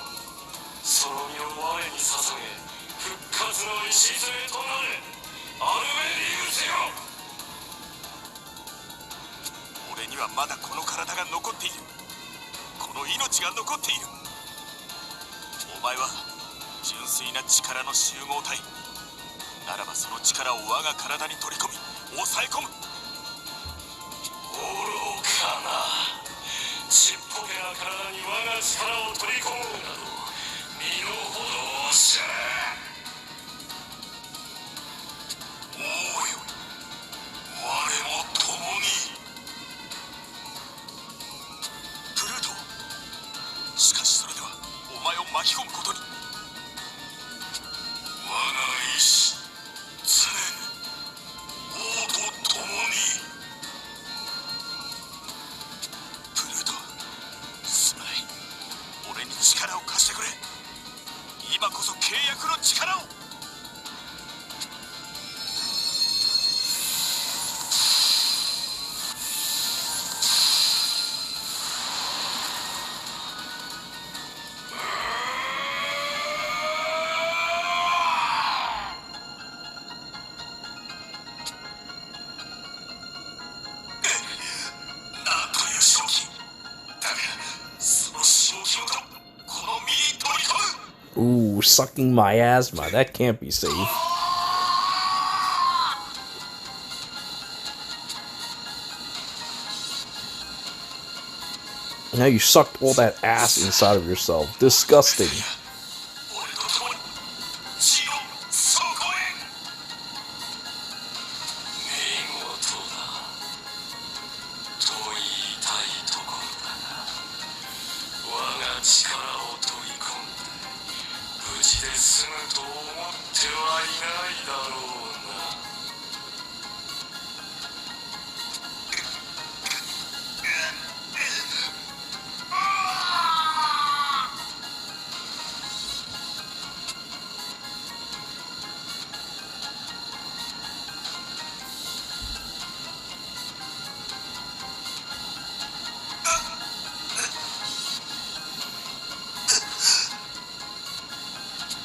その身を我に捧げ復活の礎となれ、アルベリウスよ。俺にはまだこの体が残っている。この命が残っている。お前は純粋な力の集合体。ならばその力を我が体に取り込み抑え込む。愚かな。ちっぽけな体に我が力を取り込むなど身の程を知れ。おいおい、我も共に。プルート、しかしそれではお前を巻き込むことに。我が意志常に王と共に。プルート、すまない。俺に力を貸してくれ。今こそ契約の力を。なんという正気。だがその正気をとこの身に取り込む。 Ooh, sucking miasma. That can't be safe. Now you sucked all that ass inside of yourself. Disgusting. 俺と共に血の底へ。見事だと言いたいところだが、我が力を取り込んで無事で済むと思ってはいないだろうな。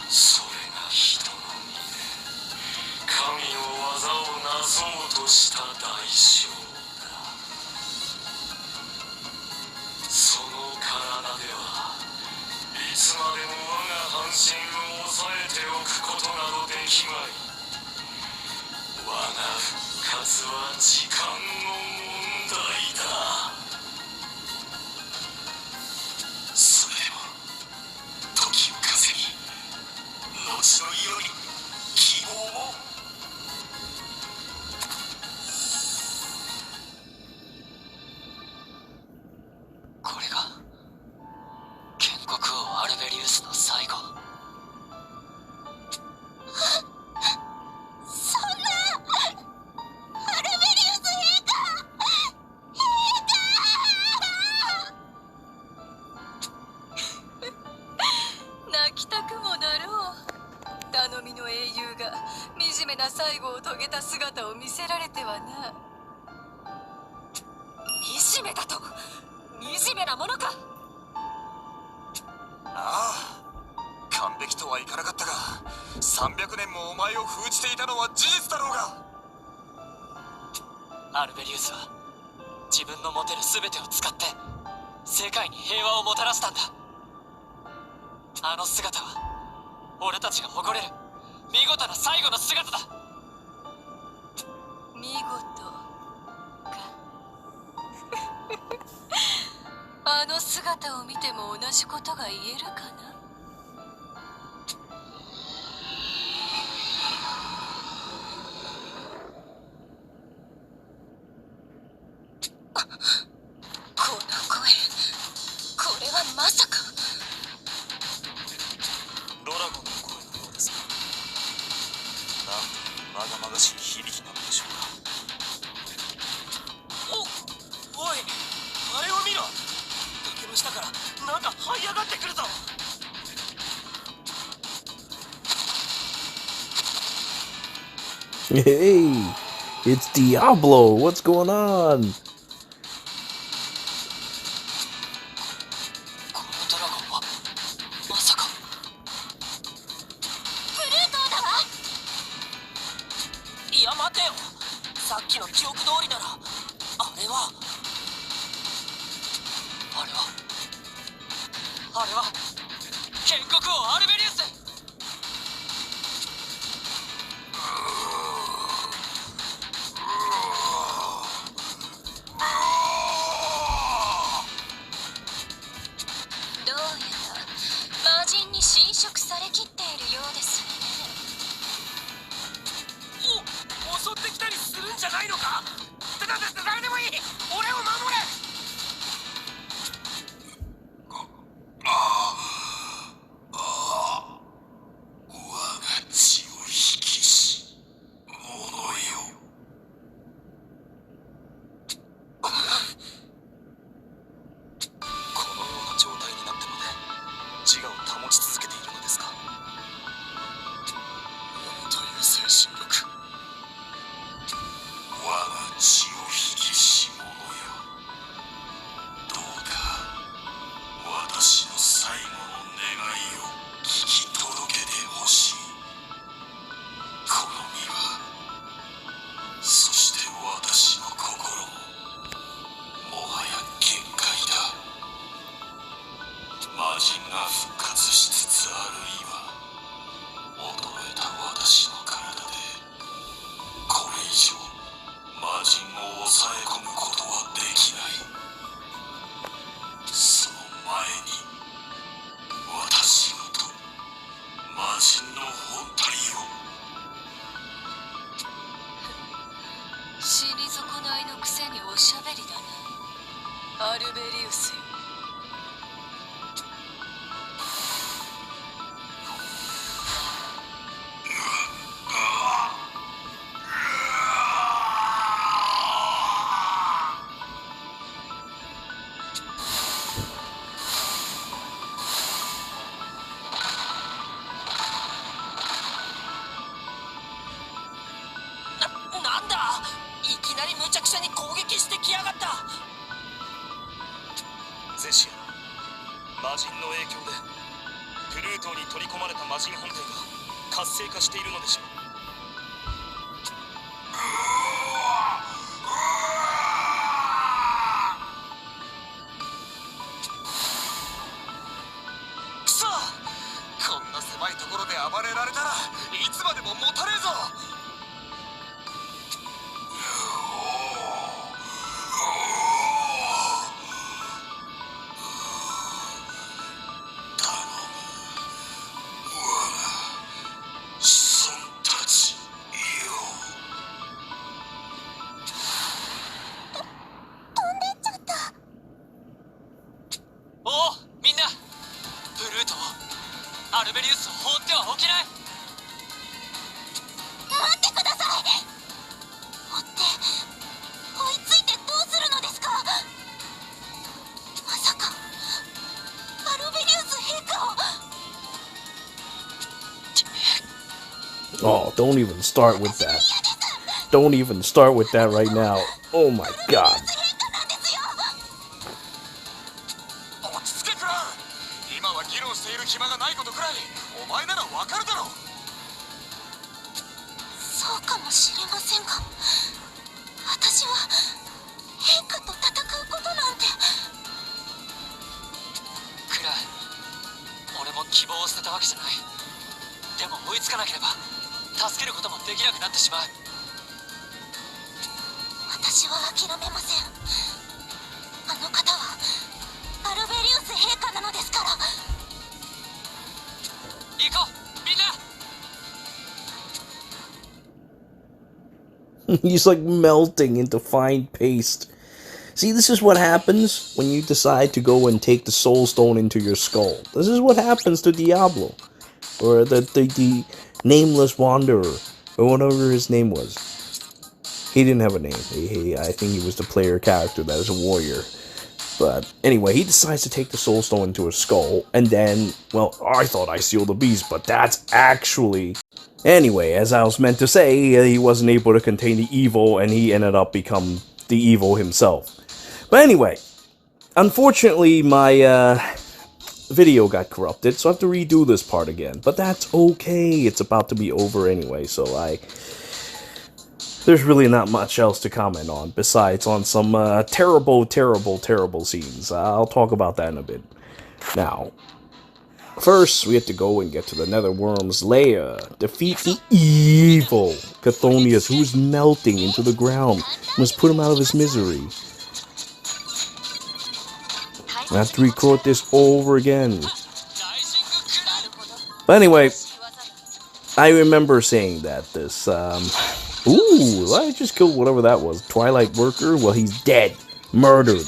それが人の身で神の技をなそうとした代償だ。その体ではいつまでも我が半身を抑えておくことなどできまい。我が復活は時間の問題だ。それでも時を稼ぎ後の世に希望を。これが建国王アルベリウスの最後。そんなアルベリウス陛下泣きたくもなろう。頼みの英雄が惨めな最後を遂げた姿を見せられてはな。惨めだと惨めなものか。ああ、完璧とはいかなかったが300年もお前を封じていたのは事実だろうが。アルベリウスは自分の持てる全てを使って世界に平和をもたらしたんだ。あの姿は俺たちが誇れる見事な最後の姿だ。見事かあの姿を見ても同じことが言えるかな。この声、これはまさか。ドラゴンの声のようですが、なんというまがまがしい響きなのでしょうか。おい、あれを見ろ。崖の下からなんか這い上がってくるぞ。Hey, it's Diablo. What's going on? このドラゴンはまさか。プルートだわ。いや待てよ、さっきの記憶通りならあれは建国王アルベリウス。血を引きし者よ。このような状態になってまで自我を保ち続けているのですか。なんという精神力。我が血を引きし者よ。どうか私の最後の願いを聞き届けてほしい。この身は、そして私の心も、もはや限界だ。魔人が復活しつつある今、衰えた私の体で、これ以上魔人を抑え込むことはできない。その前に私ごと魔人の本体を。死に損ないのくせにおしゃべりだな、アルベリウスよ。なんだ、いきなり無茶苦茶に攻撃してきやがった。ゼシア、魔人の影響でプルートに取り込まれた魔人本体が活性化しているのでしょう。くそ、こんな狭いところで暴れられたらいつまでも持たねえぞ。頼む、我が子孫たちよ。おお、みんな、ブルートをアルベリウスを放ってはおけない。待ってください。追って追いついてどうするのですか。まさかアルベリウス陛下を。 Oh, don't even start with that. Don't even start with that right now. Oh my god. 落ち着けクラウン。今は議論している暇がないことくらいお前ならわかるだろう。そうかもしれませんが、私は陛下と戦うことなんて。クラウ、俺も希望を捨てたわけじゃない。でも追いつかなければ助けることもできなくなってしまう。私は諦めません。あの方はアルベリウス陛下なのですから。行こう、みんな。He's like melting into fine paste. See, this is what happens when you decide to go and take the soul stone into your skull. This is what happens to Diablo. Or the nameless wanderer. Or whatever his name was. He didn't have a name. I think he was the player character that is a warrior. But anyway, he decides to take the soul stone into his skull. And then, well, I thought I sealed the beast, but that's actually... Anyway, as I was meant to say, he wasn't able to contain the evil, and he ended up becoming the evil himself. But anyway, unfortunately, my video got corrupted, so I have to redo this part again. But that's okay, it's about to be over anyway, so there's really not much else to comment on, besides on some terrible, terrible, terrible scenes. I'll talk about that in a bit. Now, first, we have to go and get to the Netherworm's lair, defeat the evil Chthonius, who's melting into the ground. We must put him out of his misery. I have to record this over again. But anyway, I remember saying that this, ooh, I just killed whatever that was. Twilight Worker? Well, he's dead. Murdered.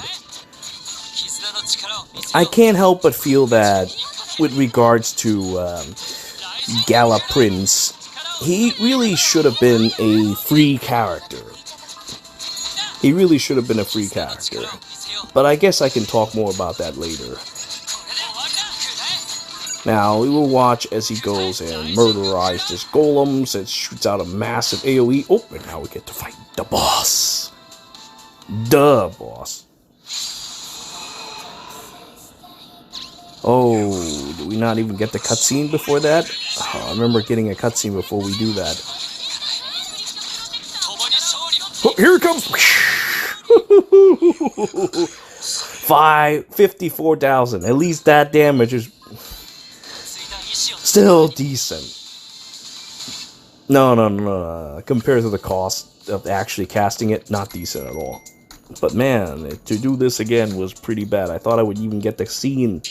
I can't help but feel that with regards to Gala Prince, he really should have been a free character. He really should have been a free character. But I guess I can talk more about that later. Now, we will watch as he goes and murderizes his golems and shoots out a massive AoE. Oh, and now we get to fight the boss. The boss. Oh, did we not even get the cutscene before that? Oh, I remember getting a cutscene before we do that. Oh, here it comes! 54,000. At least that damage is still decent. No. Compared to the cost of actually casting it, not decent at all. But man, to do this again was pretty bad. I thought I would even get the cutscene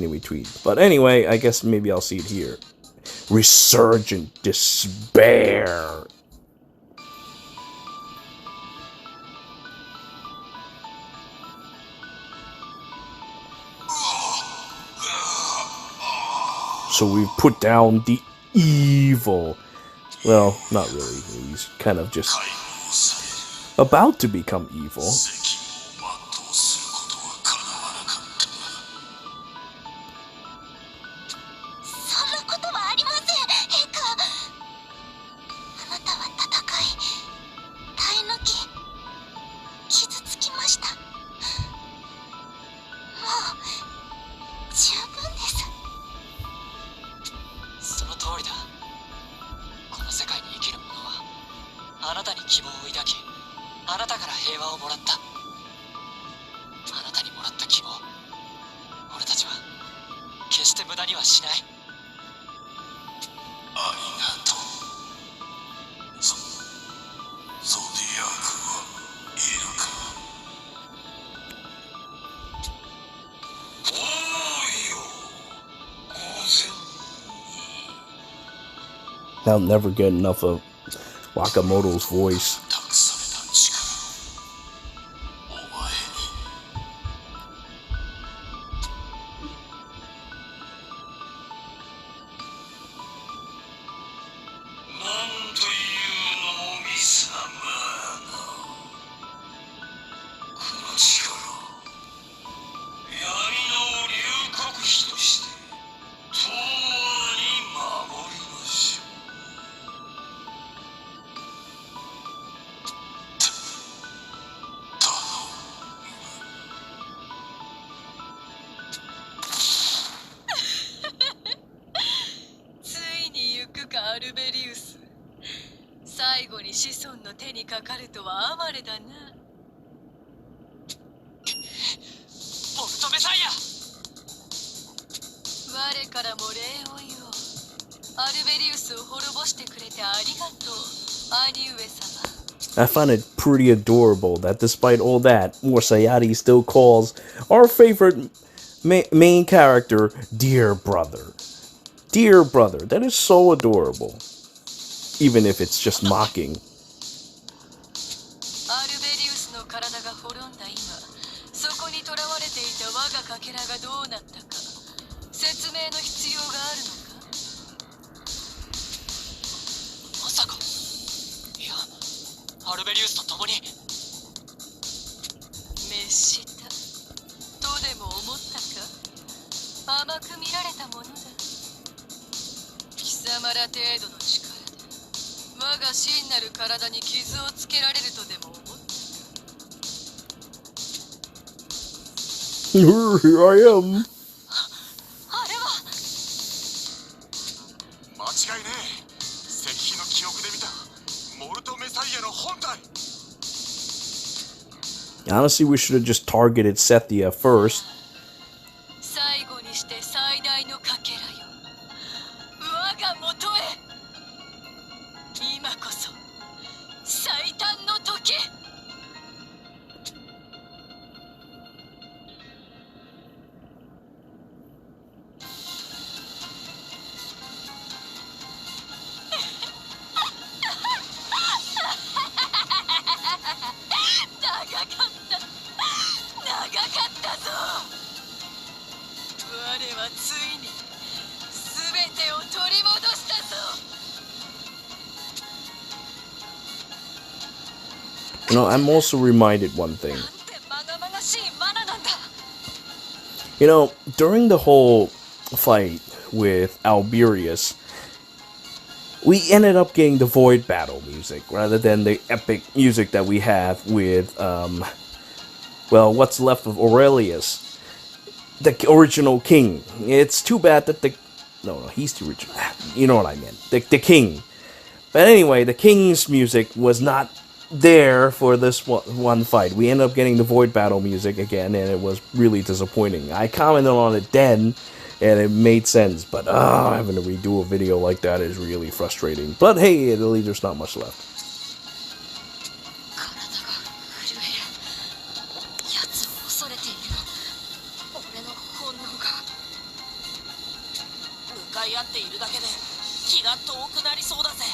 in between. But anyway, I guess maybe I'll see it here. Resurgent Despair. So we've put down the evil. Well, not really. He's kind of just about to become evil. 'I'll never get enough of Wakamoto's voice. I find it pretty adorable that despite all that, Sayati still calls our favorite main character Dear Brother. Dear Brother, that is so adorable. Even if it's just mocking. Here I am. Honestly, we should have just targeted Zethia first. You know, I'm also reminded one thing. なんてまがまがしいマナなんだ。 You know, during the whole fight with Alberius, we ended up getting the Void Battle music rather than the epic music that we have with, well, what's left of Aurelius, the original king. It's too bad that no, he's the original. You know what I meant. The king. But anyway, the king's music was not there for this one fight. We ended up getting the Void Battle music again, and it was really disappointing. I commented on it then, and it made sense, but having to redo a video like that is really frustrating. But hey, at least there's not much left. 体が震える。奴を恐れている。俺の本能が。向かい合っているだけで気が遠くなりそうだぜ。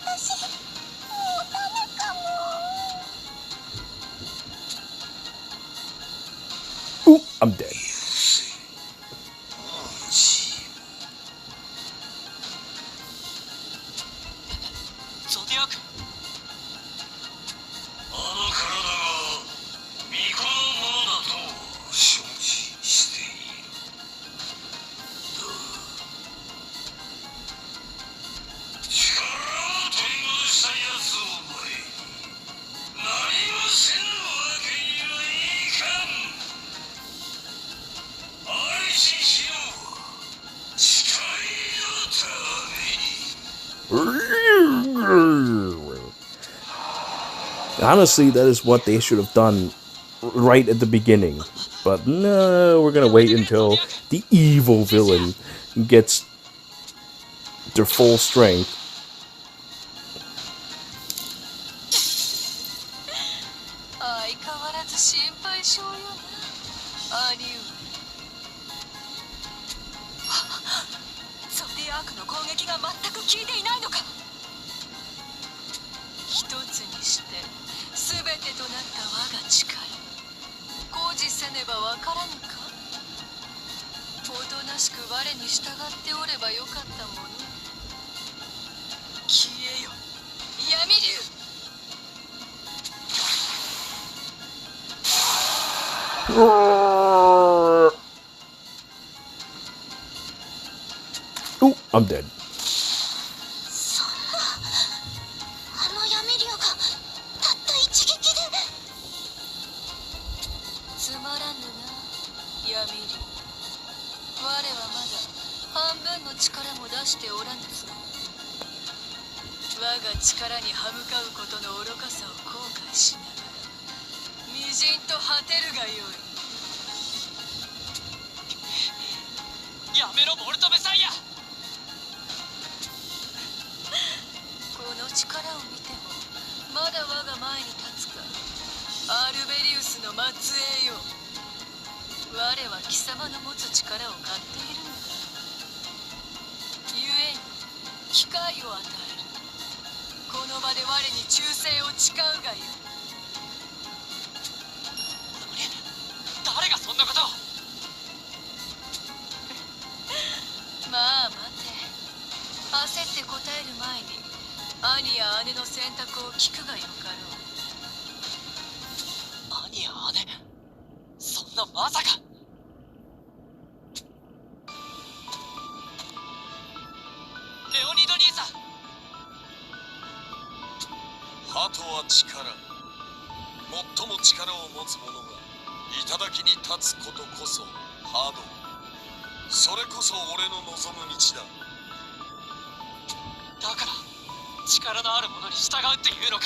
私、もうダメかも。 Ooh, I'm dead. ゾディアーク。あの体が巫女のものだと承知している。力を取り戻した奴を前に何もせぬわけにはいかん。安心しろ。誓いのために。 Honestly, that is what they should have done right at the beginning. But no, we're gonna wait until the evil villain gets their full strength. 相変わらず心配性よな、兄上。ゾディアークの攻撃が全く効いていないのか。一つにして全てとなった我が力、工事せねばわからぬか。おとなしく我に従っておればよかったもの。消えよ、闇竜。 Ooh, I'm dead. そんな、あの闇竜がたった一撃で。つまらぬな、闇竜。我はまだ半分の力も出しておらぬぞ。我が力に歯向かうことの愚かさを後悔しながら微塵と果てるがよい。 やめろボルトメサイア。この力を見てもまだ我が前に立つか。アルベリウスの末裔よ。我は貴様の持つ力を買っているのだ。故に機会を与える。この場で我に忠誠を誓うがよ。誰がそんなことを。 まあ待て。焦って答える前に兄や姉の選択を聞くがよかろう。兄や姉、そんなまさか。レオニード兄さん。鳩は力。最も力を持つ者が頂に立つことこそハード。それこそ俺の望む道だ。だから力のある者に従うっていうのか。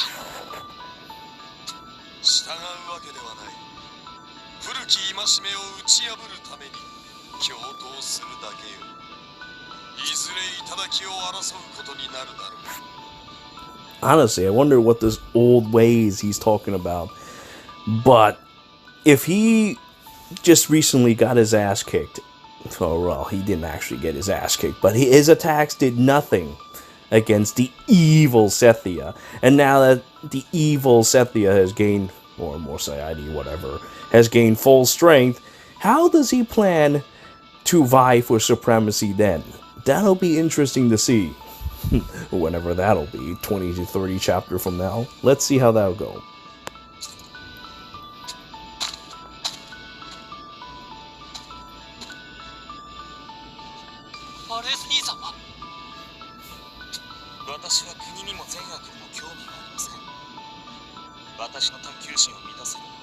従うわけではない。古き戒めを打ち破るために共闘するだけよ。いずれ頂を争うことになるだろう。 Honestly, I wonder what those old ways he's talking about. But if he just recently got his ass kicked, oh well, he didn't actually get his ass kicked, but his attacks did nothing against the evil Zethia. And now that the evil Zethia has gained, or more say ID, whatever, has gained full strength, how does he plan to vie for supremacy then? That'll be interesting to see. Whenever that'll be, 20 to 30 chapter from now. Let's see how that'll go. アレス兄さんは私は国にも善悪にも興味がありません。私の探求心を満たせるのは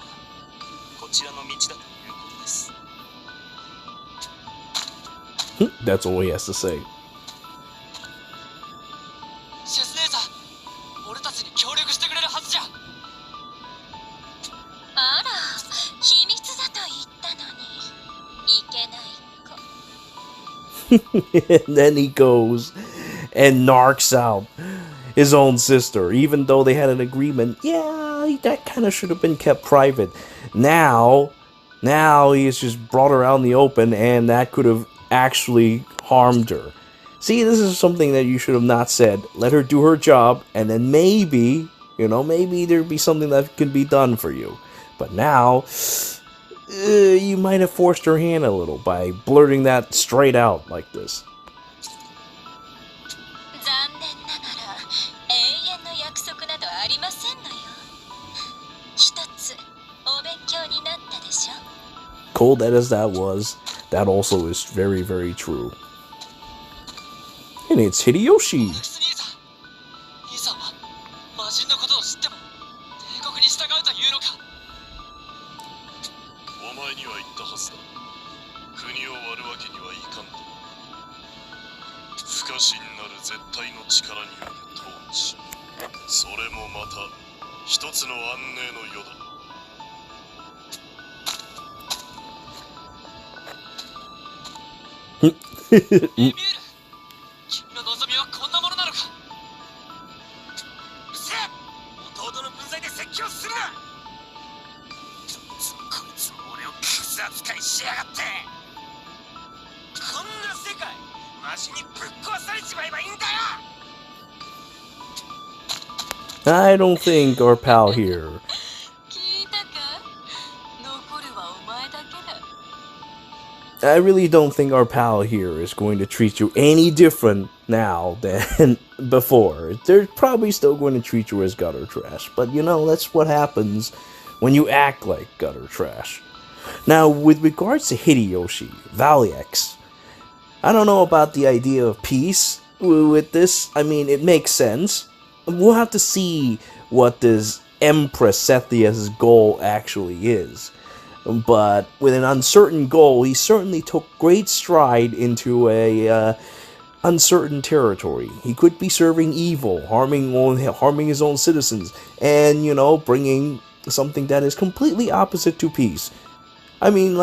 こちらの道だということです。That's all he has to say. シェス姉さん、俺たちに協力してくれるはずじゃ。あら、秘密だと言ったのにいけない子。 And then he goes and knocks out his own sister, even though they had an agreement. Yeah, that kind of should have been kept private. Now he has just brought her out in the open, and that could have actually harmed her. See, this is something that you should have not said. Let her do her job, and then maybe, maybe there'd be something that could be done for you. But now, you might have forced her hand a little by blurting that straight out like this. 残念ながら永遠の約束などありませんのよ。一つお勉強になったでしょ。 Cold as that was, that also is very, very true. And it's Hideyoshi. アレス兄さん、兄さんは魔人のことを知っても帝国に従うというのか。お前には言ったはずだ。国を割るわけにはいかんと。不可侵なる絶対の力による統治。それもまた一つの安寧の世だ。エミュール、君の望みはこんなものなのか。うるせえ！弟の分際で説教するな！こいつも俺をクズ扱いしやがって。こんな世界マジにぶっ壊されちまえばいいんだよ。 I don't think our pal here. 聞いたか？残るはお前だけだ。 I really don't think our pal here is going to treat you any different now than before. They're probably still going to treat you as gutter trash. But that's what happens when you act like gutter trash. Now, with regards to Hideyoshi, Valiex, I don't know about the idea of peace with this. I mean, it makes sense. We'll have to see what this Empress Zethia's goal actually is. But with an uncertain goal, he certainly took great stride into a uncertain territory. He could be serving evil, harming his own citizens, and, bringing something that is completely opposite to peace. I mean,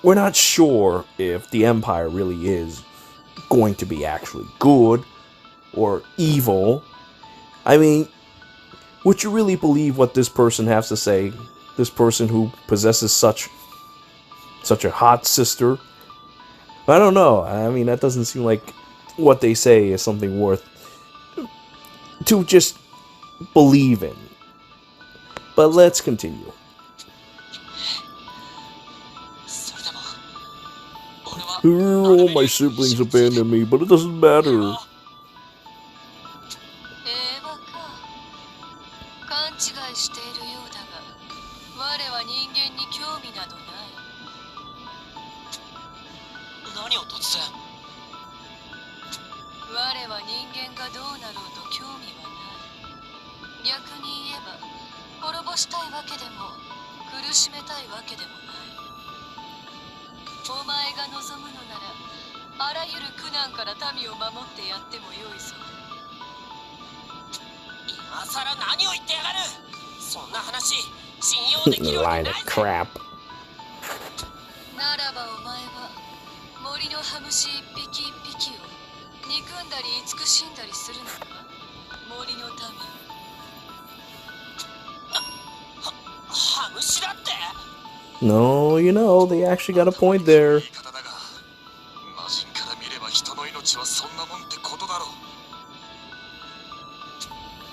we're not sure if the Empire really is going to be actually good or evil. I mean, would you really believe what this person has to say? This person who possesses such a hot sister? I don't know. I mean, that doesn't seem like what they say is something worth to just believe in. But let's continue. それでも俺は All my siblings abandoned me, but it doesn't matter. 英和か。勘違いしているようだが、我は人間に興味などない。何を突然。我は人間がどうなろうと興味はない。逆に言えば、滅ぼしたいわけでも苦しめたいわけでもない。お前が望むのなら、あらゆる苦難から民を守ってやってもよいぞ。今さら何を言ってやがる。そんな話信用できるわけ Line な of いぜ。 crap. ならばお前は森のハムシ一匹一匹を憎んだり慈しんだりするのか？森の民。ハムシだって。 No, they actually got a point there. 言い方だが、魔人から見れば人の命はそんなもんってことだろう。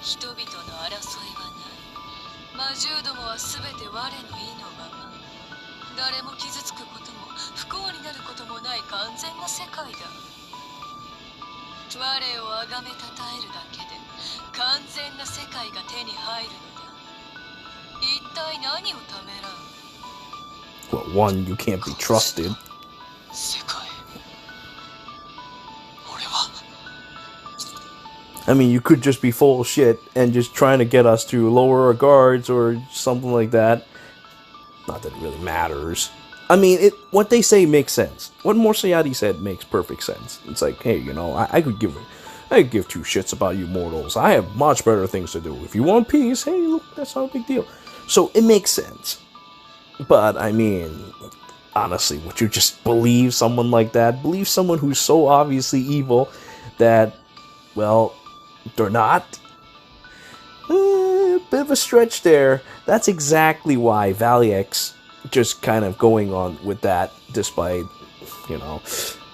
人々の争いはない。魔獣どもはすべて我の意のまま。誰も傷つくことも不幸になることもない完全な世界だ。我を崇めたたえるだけで完全な世界が手に入るのだ。一体何をためらう？ Well, one, you can't be trusted. 世界。俺は。 I mean, you could just be full of shit and just trying to get us to lower our guards or something like that. Not that it really matters. I mean, what they say makes sense. What Morsayati said makes perfect sense. It's like, hey, you know, I could give two shits about you mortals. I have much better things to do. If you want peace, hey, look, that's not a big deal. So it makes sense. But I mean, honestly, would you just believe someone like that? Believe someone who's so obviously evil that, well, they're not? Bit of a stretch there. That's exactly why Valiex just kind of going on with that, despite, you know,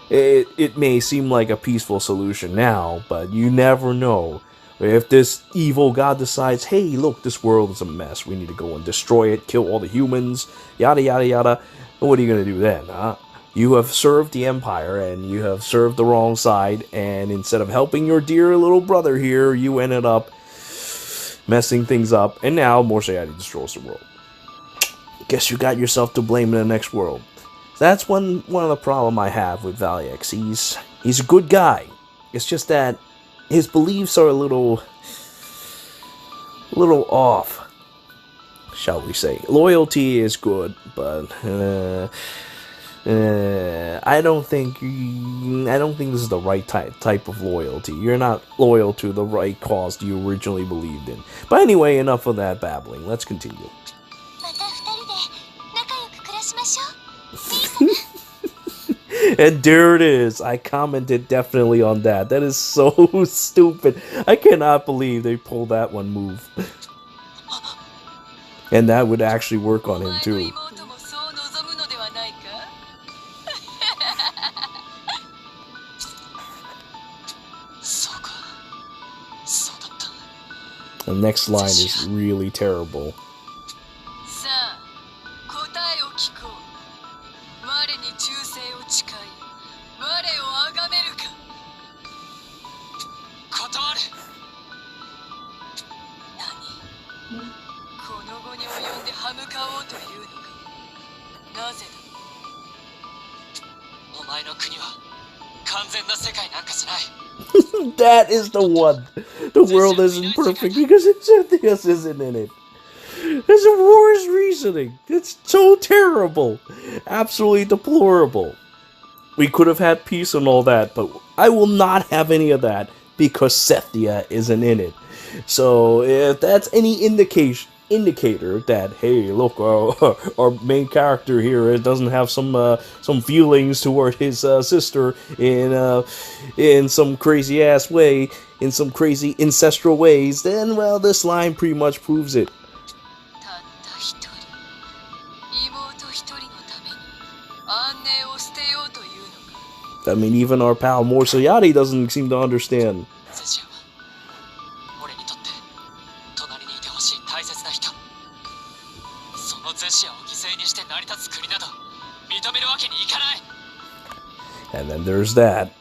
it may seem like a peaceful solution now, but you never know. If this evil god decides, hey, look, this world is a mess, we need to go and destroy it, kill all the humans, yada yada yada, what are you going to do then, huh? You have served the Empire, and you have served the wrong side, and instead of helping your dear little brother here, you ended up messing things up, and now Morsayati destroys the world. Guess you got yourself to blame in the next world. That's one of the problem I have with Valiex. He's a good guy. It's just that his beliefs are a little off, shall we say. Loyalty is good, but I don't think this is the right type of loyalty. You're not loyal to the right cause you originally believed in. But anyway, enough of that babbling. Let's continue. And there it is. I commented definitely on that. That is so stupid. I cannot believe they pulled that one move. And that would actually work on him too. The next line is really terrible. That is the one. The world isn't perfect because Zethia isn't in it. That's the worst reasoning. It's so terrible. Absolutely deplorable. We could have had peace and all that, but I will not have any of that because Zethia isn't in it. So if that's any indicator that, hey, look, our main character here doesn't have some feelings toward his sister in some crazy ass way, in some crazy ancestral ways, then, well, this line pretty much proves it. I mean, even our pal Morsayati doesn't seem to understand. And then there's that.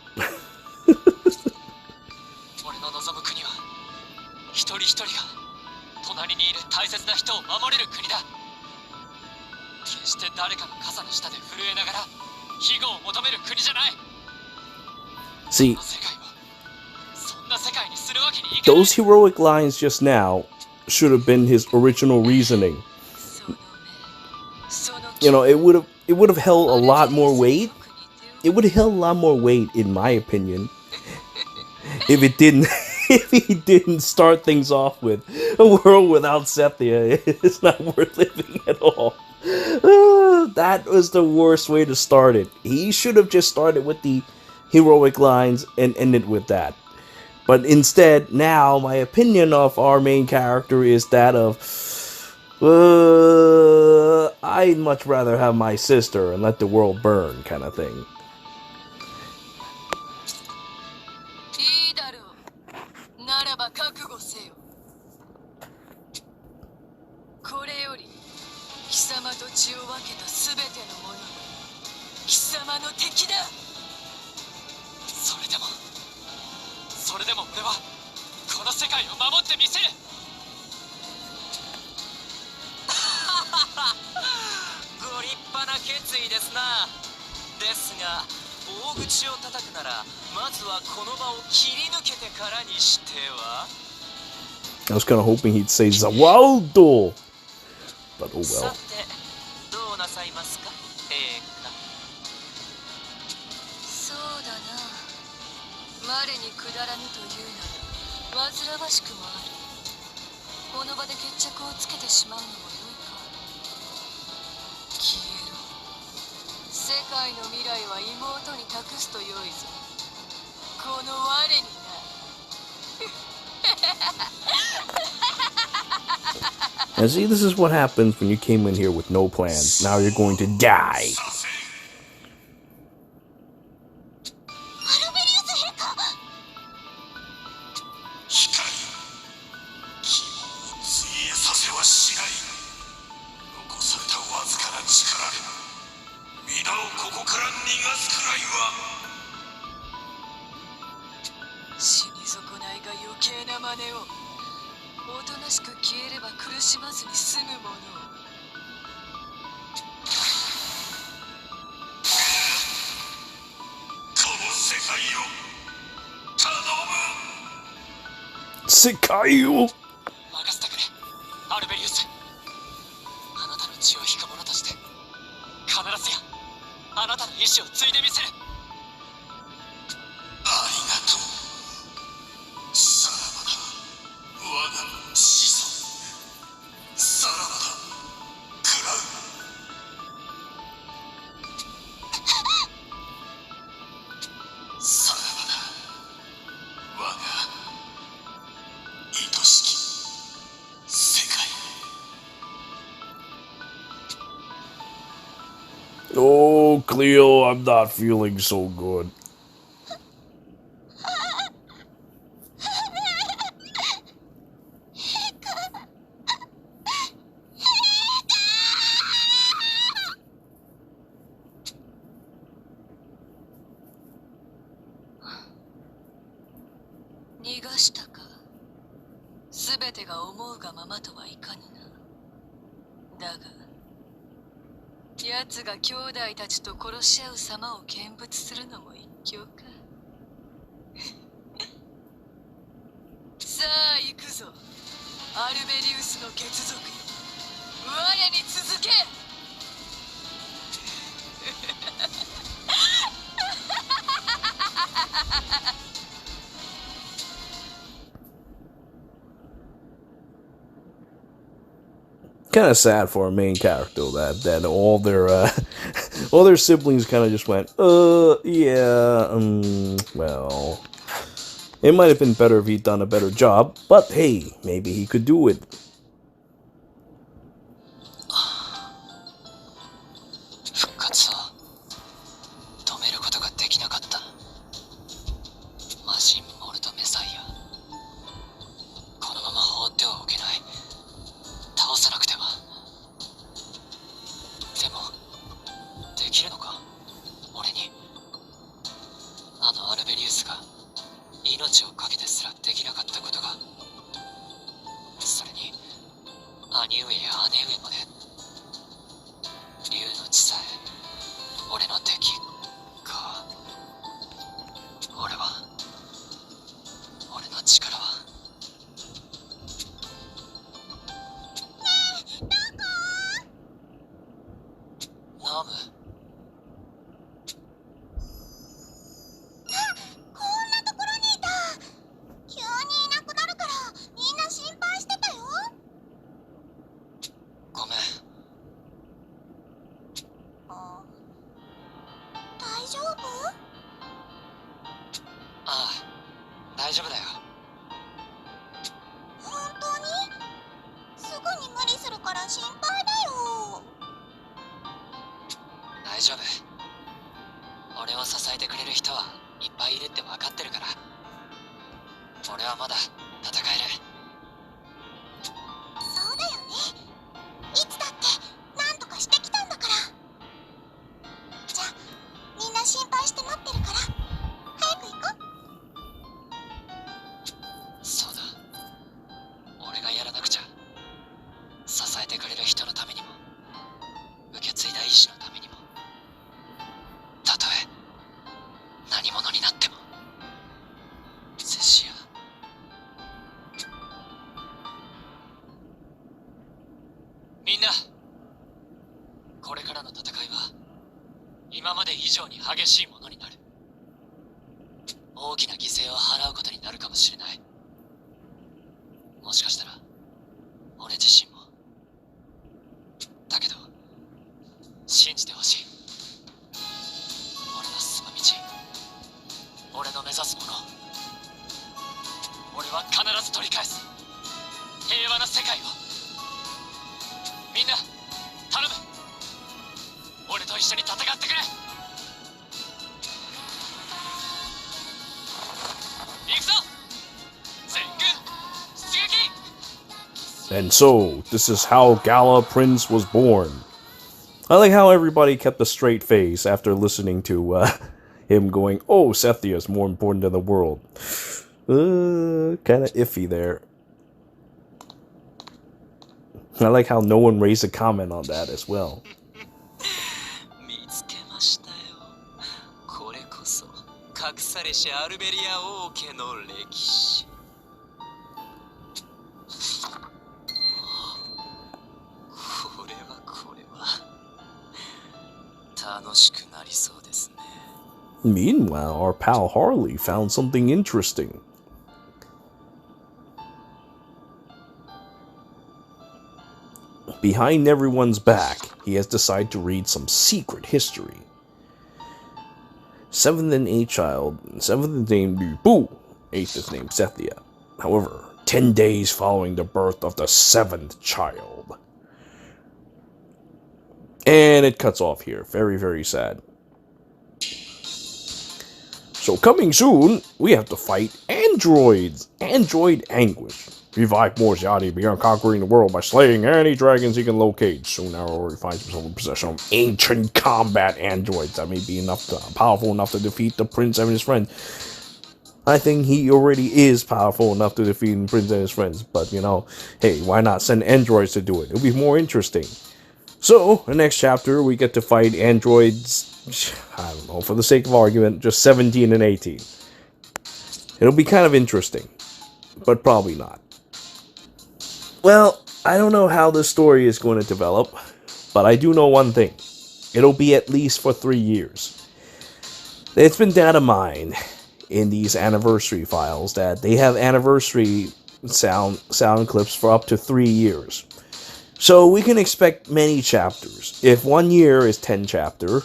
See, those heroic lines just now should have been his original reasoning. You know, it would have held a lot more weight. It would have held a lot more weight, in my opinion, if he didn't start things off with a world without Zethia. It's not worth living at all. That was the worst way to start it. He should have just started with the heroic lines and ended with that. But instead, now my opinion of our main character is that of, I'd much rather have my sister and let the world burn, kind of thing. 俺はこの世界を守ってみせる。ご立派な決意ですな。ですが大口を叩くならまずはこの場を切り抜けてからにしては。 I was kind of hoping he'd say Zawaldo, but oh さ well. てどうなさいますか陛下。そうだな。我にくだらぬというなら煩わしくもある。この場で決着をつけてしまうのも良いか。消えろ。世界の未来は妹に託すと良いぞ。この我にな。And see, this is what happens when you came in here with no plans. Now you're going to die. アルベリウス陛下。光希望をついえさせはしない。残されたわずかな力で皆をここから逃がすくらいは。死に損ないが余計な真似を。おとなしく消えれば苦しまずに済むものを。この世界を頼む。世界を。任せてくれアルベリウス。あなたの血を引く者として必ずやあなたの意志を継いでみせる。ありがとう。さらばだ我が子孫。さらばだクラウ。さらばだ我が愛しき世界。 Oh, Cleo, I'm not feeling so good. 逃がしたか。すべてが思うがままとはいかぬな。だが奴が兄弟たちと殺し合う様を見物するのも一興か。さあ行くぞアルベリウスの血族よ。我に続け。Kind of sad for a main character that all their all their siblings kind of just went, yeah, well, it might have been better if he'd done a better job, but hey, maybe he could do it. 復活を止めることができなかった。マシンモルトメサイア、このまま放ってはおけない。倒さなくては。でもできるのか俺に。あのアルベリウスが命を懸けてすらできなかったことが。それに兄上や姉上まで。竜の血さえ俺の敵か。俺の力は。ナム。こんなところにいた。急にいなくなるからみんな心配してたよ。ごめん。大丈夫？ああ、大丈夫だよ。本当に？すぐに無理するから心配だよ。大丈夫。俺を支えてくれる人はいっぱいいるって分かってるから。俺はまだ戦える。そうだよね。いつだって何とかしてきたんだから。じゃあみんな心配して待ってるから早く行こう。以上に激しいものになる。大きな犠牲を払うことになるかもしれない。もしかしたら俺自身も。だけど信じてほしい。俺の進む道、俺の目指すもの、俺は必ず取り返す。平和な世界を。みんな頼む。俺と一緒に戦ってくれ。行くぞ全軍出撃。 And so, this is how Gala Prince was born. I like how everybody kept a straight face after listening to him going, "Oh, Zethia is more important than the world." Kind of iffy there. I like how no one raised a comment on that as well. 見つけましたよ。これこそ隠されしアルベリア王家の歴史。これは楽しくなりそうですね。 Meanwhile, our pal Harley found something interesting. Behind everyone's back, he has decided to read some secret history. 7th and 8th child, 7th is named Lu Bu, 8th is named Zethia. However, 10 days following the birth of the 7th child. And it cuts off here. Very, very sad. So coming soon, we have to fight androids. Android Anguish. Revive more Xiadi beyond conquering the world by slaying any dragons he can locate. Soon now already finds himself in possession of ancient combat androids that may be powerful enough to defeat the prince and his friends. I think he already is powerful enough to defeat the prince and his friends. But, you know, hey, why not send androids to do it? It'll be more interesting. So, the next chapter, we get to fight androids, I don't know, for the sake of argument, just 17 and 18. It'll be kind of interesting, but probably not. Well, I don't know how this story is going to develop, but I do know one thing. It'll be at least for 3 years. It's been data mined in these anniversary files that they have anniversary sound clips for up to 3 years. So we can expect many chapters. If 1 year is 10 chapters,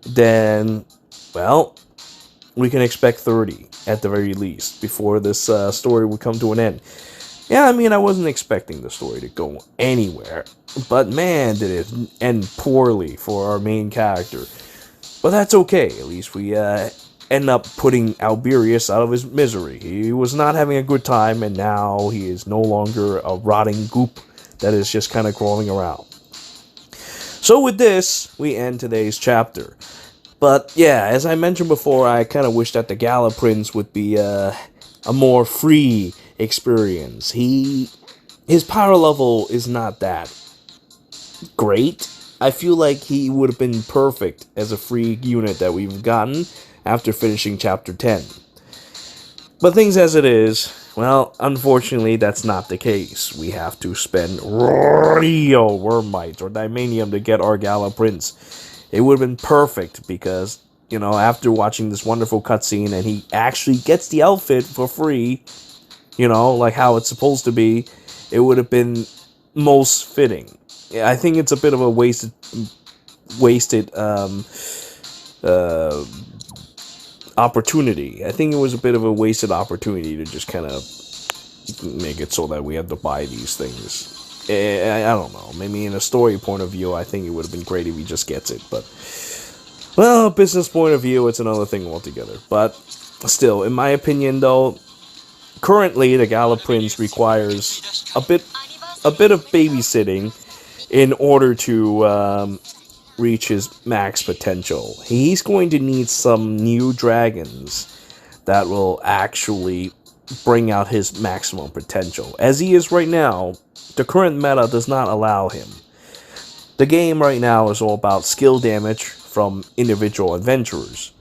then, well, we can expect 30 at the very least before this story would come to an end. Yeah, I mean, I wasn't expecting the story to go anywhere, but man, did it end poorly for our main character. But that's okay, at least we end up putting Alberius out of his misery. He was not having a good time, and now he is no longer a rotting goop that is just kind of crawling around. So with this, we end today's chapter. But yeah, as I mentioned before, I kind of wish that the Gala Prince would be a more free experience. His power level is not that great. I feel like he would have been perfect as a free unit that we've gotten after finishing chapter 10. But things as it is, well, unfortunately that's not the case. We have to spend real wormites or dimanium to get our Gala Prince. It would have been perfect because, you know, after watching this wonderful cutscene and he actually gets the outfit for free, you know, like how it's supposed to be, it would have been most fitting. I think it's a bit of a wasted opportunity. I think it was a bit of a wasted opportunity to just kind of make it so that we have to buy these things. I don't know. Maybe in a story point of view, I think it would have been great if he just gets it. But, well, business point of view, it's another thing altogether. But still, in my opinion, though, currently the Gala Prince requires a bit of babysitting in order to reach his max potential. He's going to need some new dragons that will actually bring out his maximum potential. As he is right now, the current meta does not allow him. The game right now is all about skill damage from individual adventurers.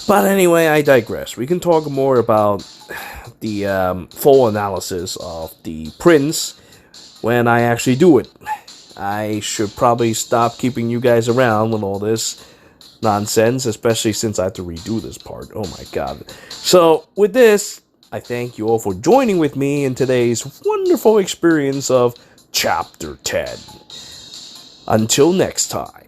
But anyway, I digress. We can talk more about the full analysis of the prince when I actually do it. I should probably stop keeping you guys around with all this nonsense, especially since I have to redo this part. Oh my god. So, with this, I thank you all for joining with me in today's wonderful experience of Chapter 10. Until next time.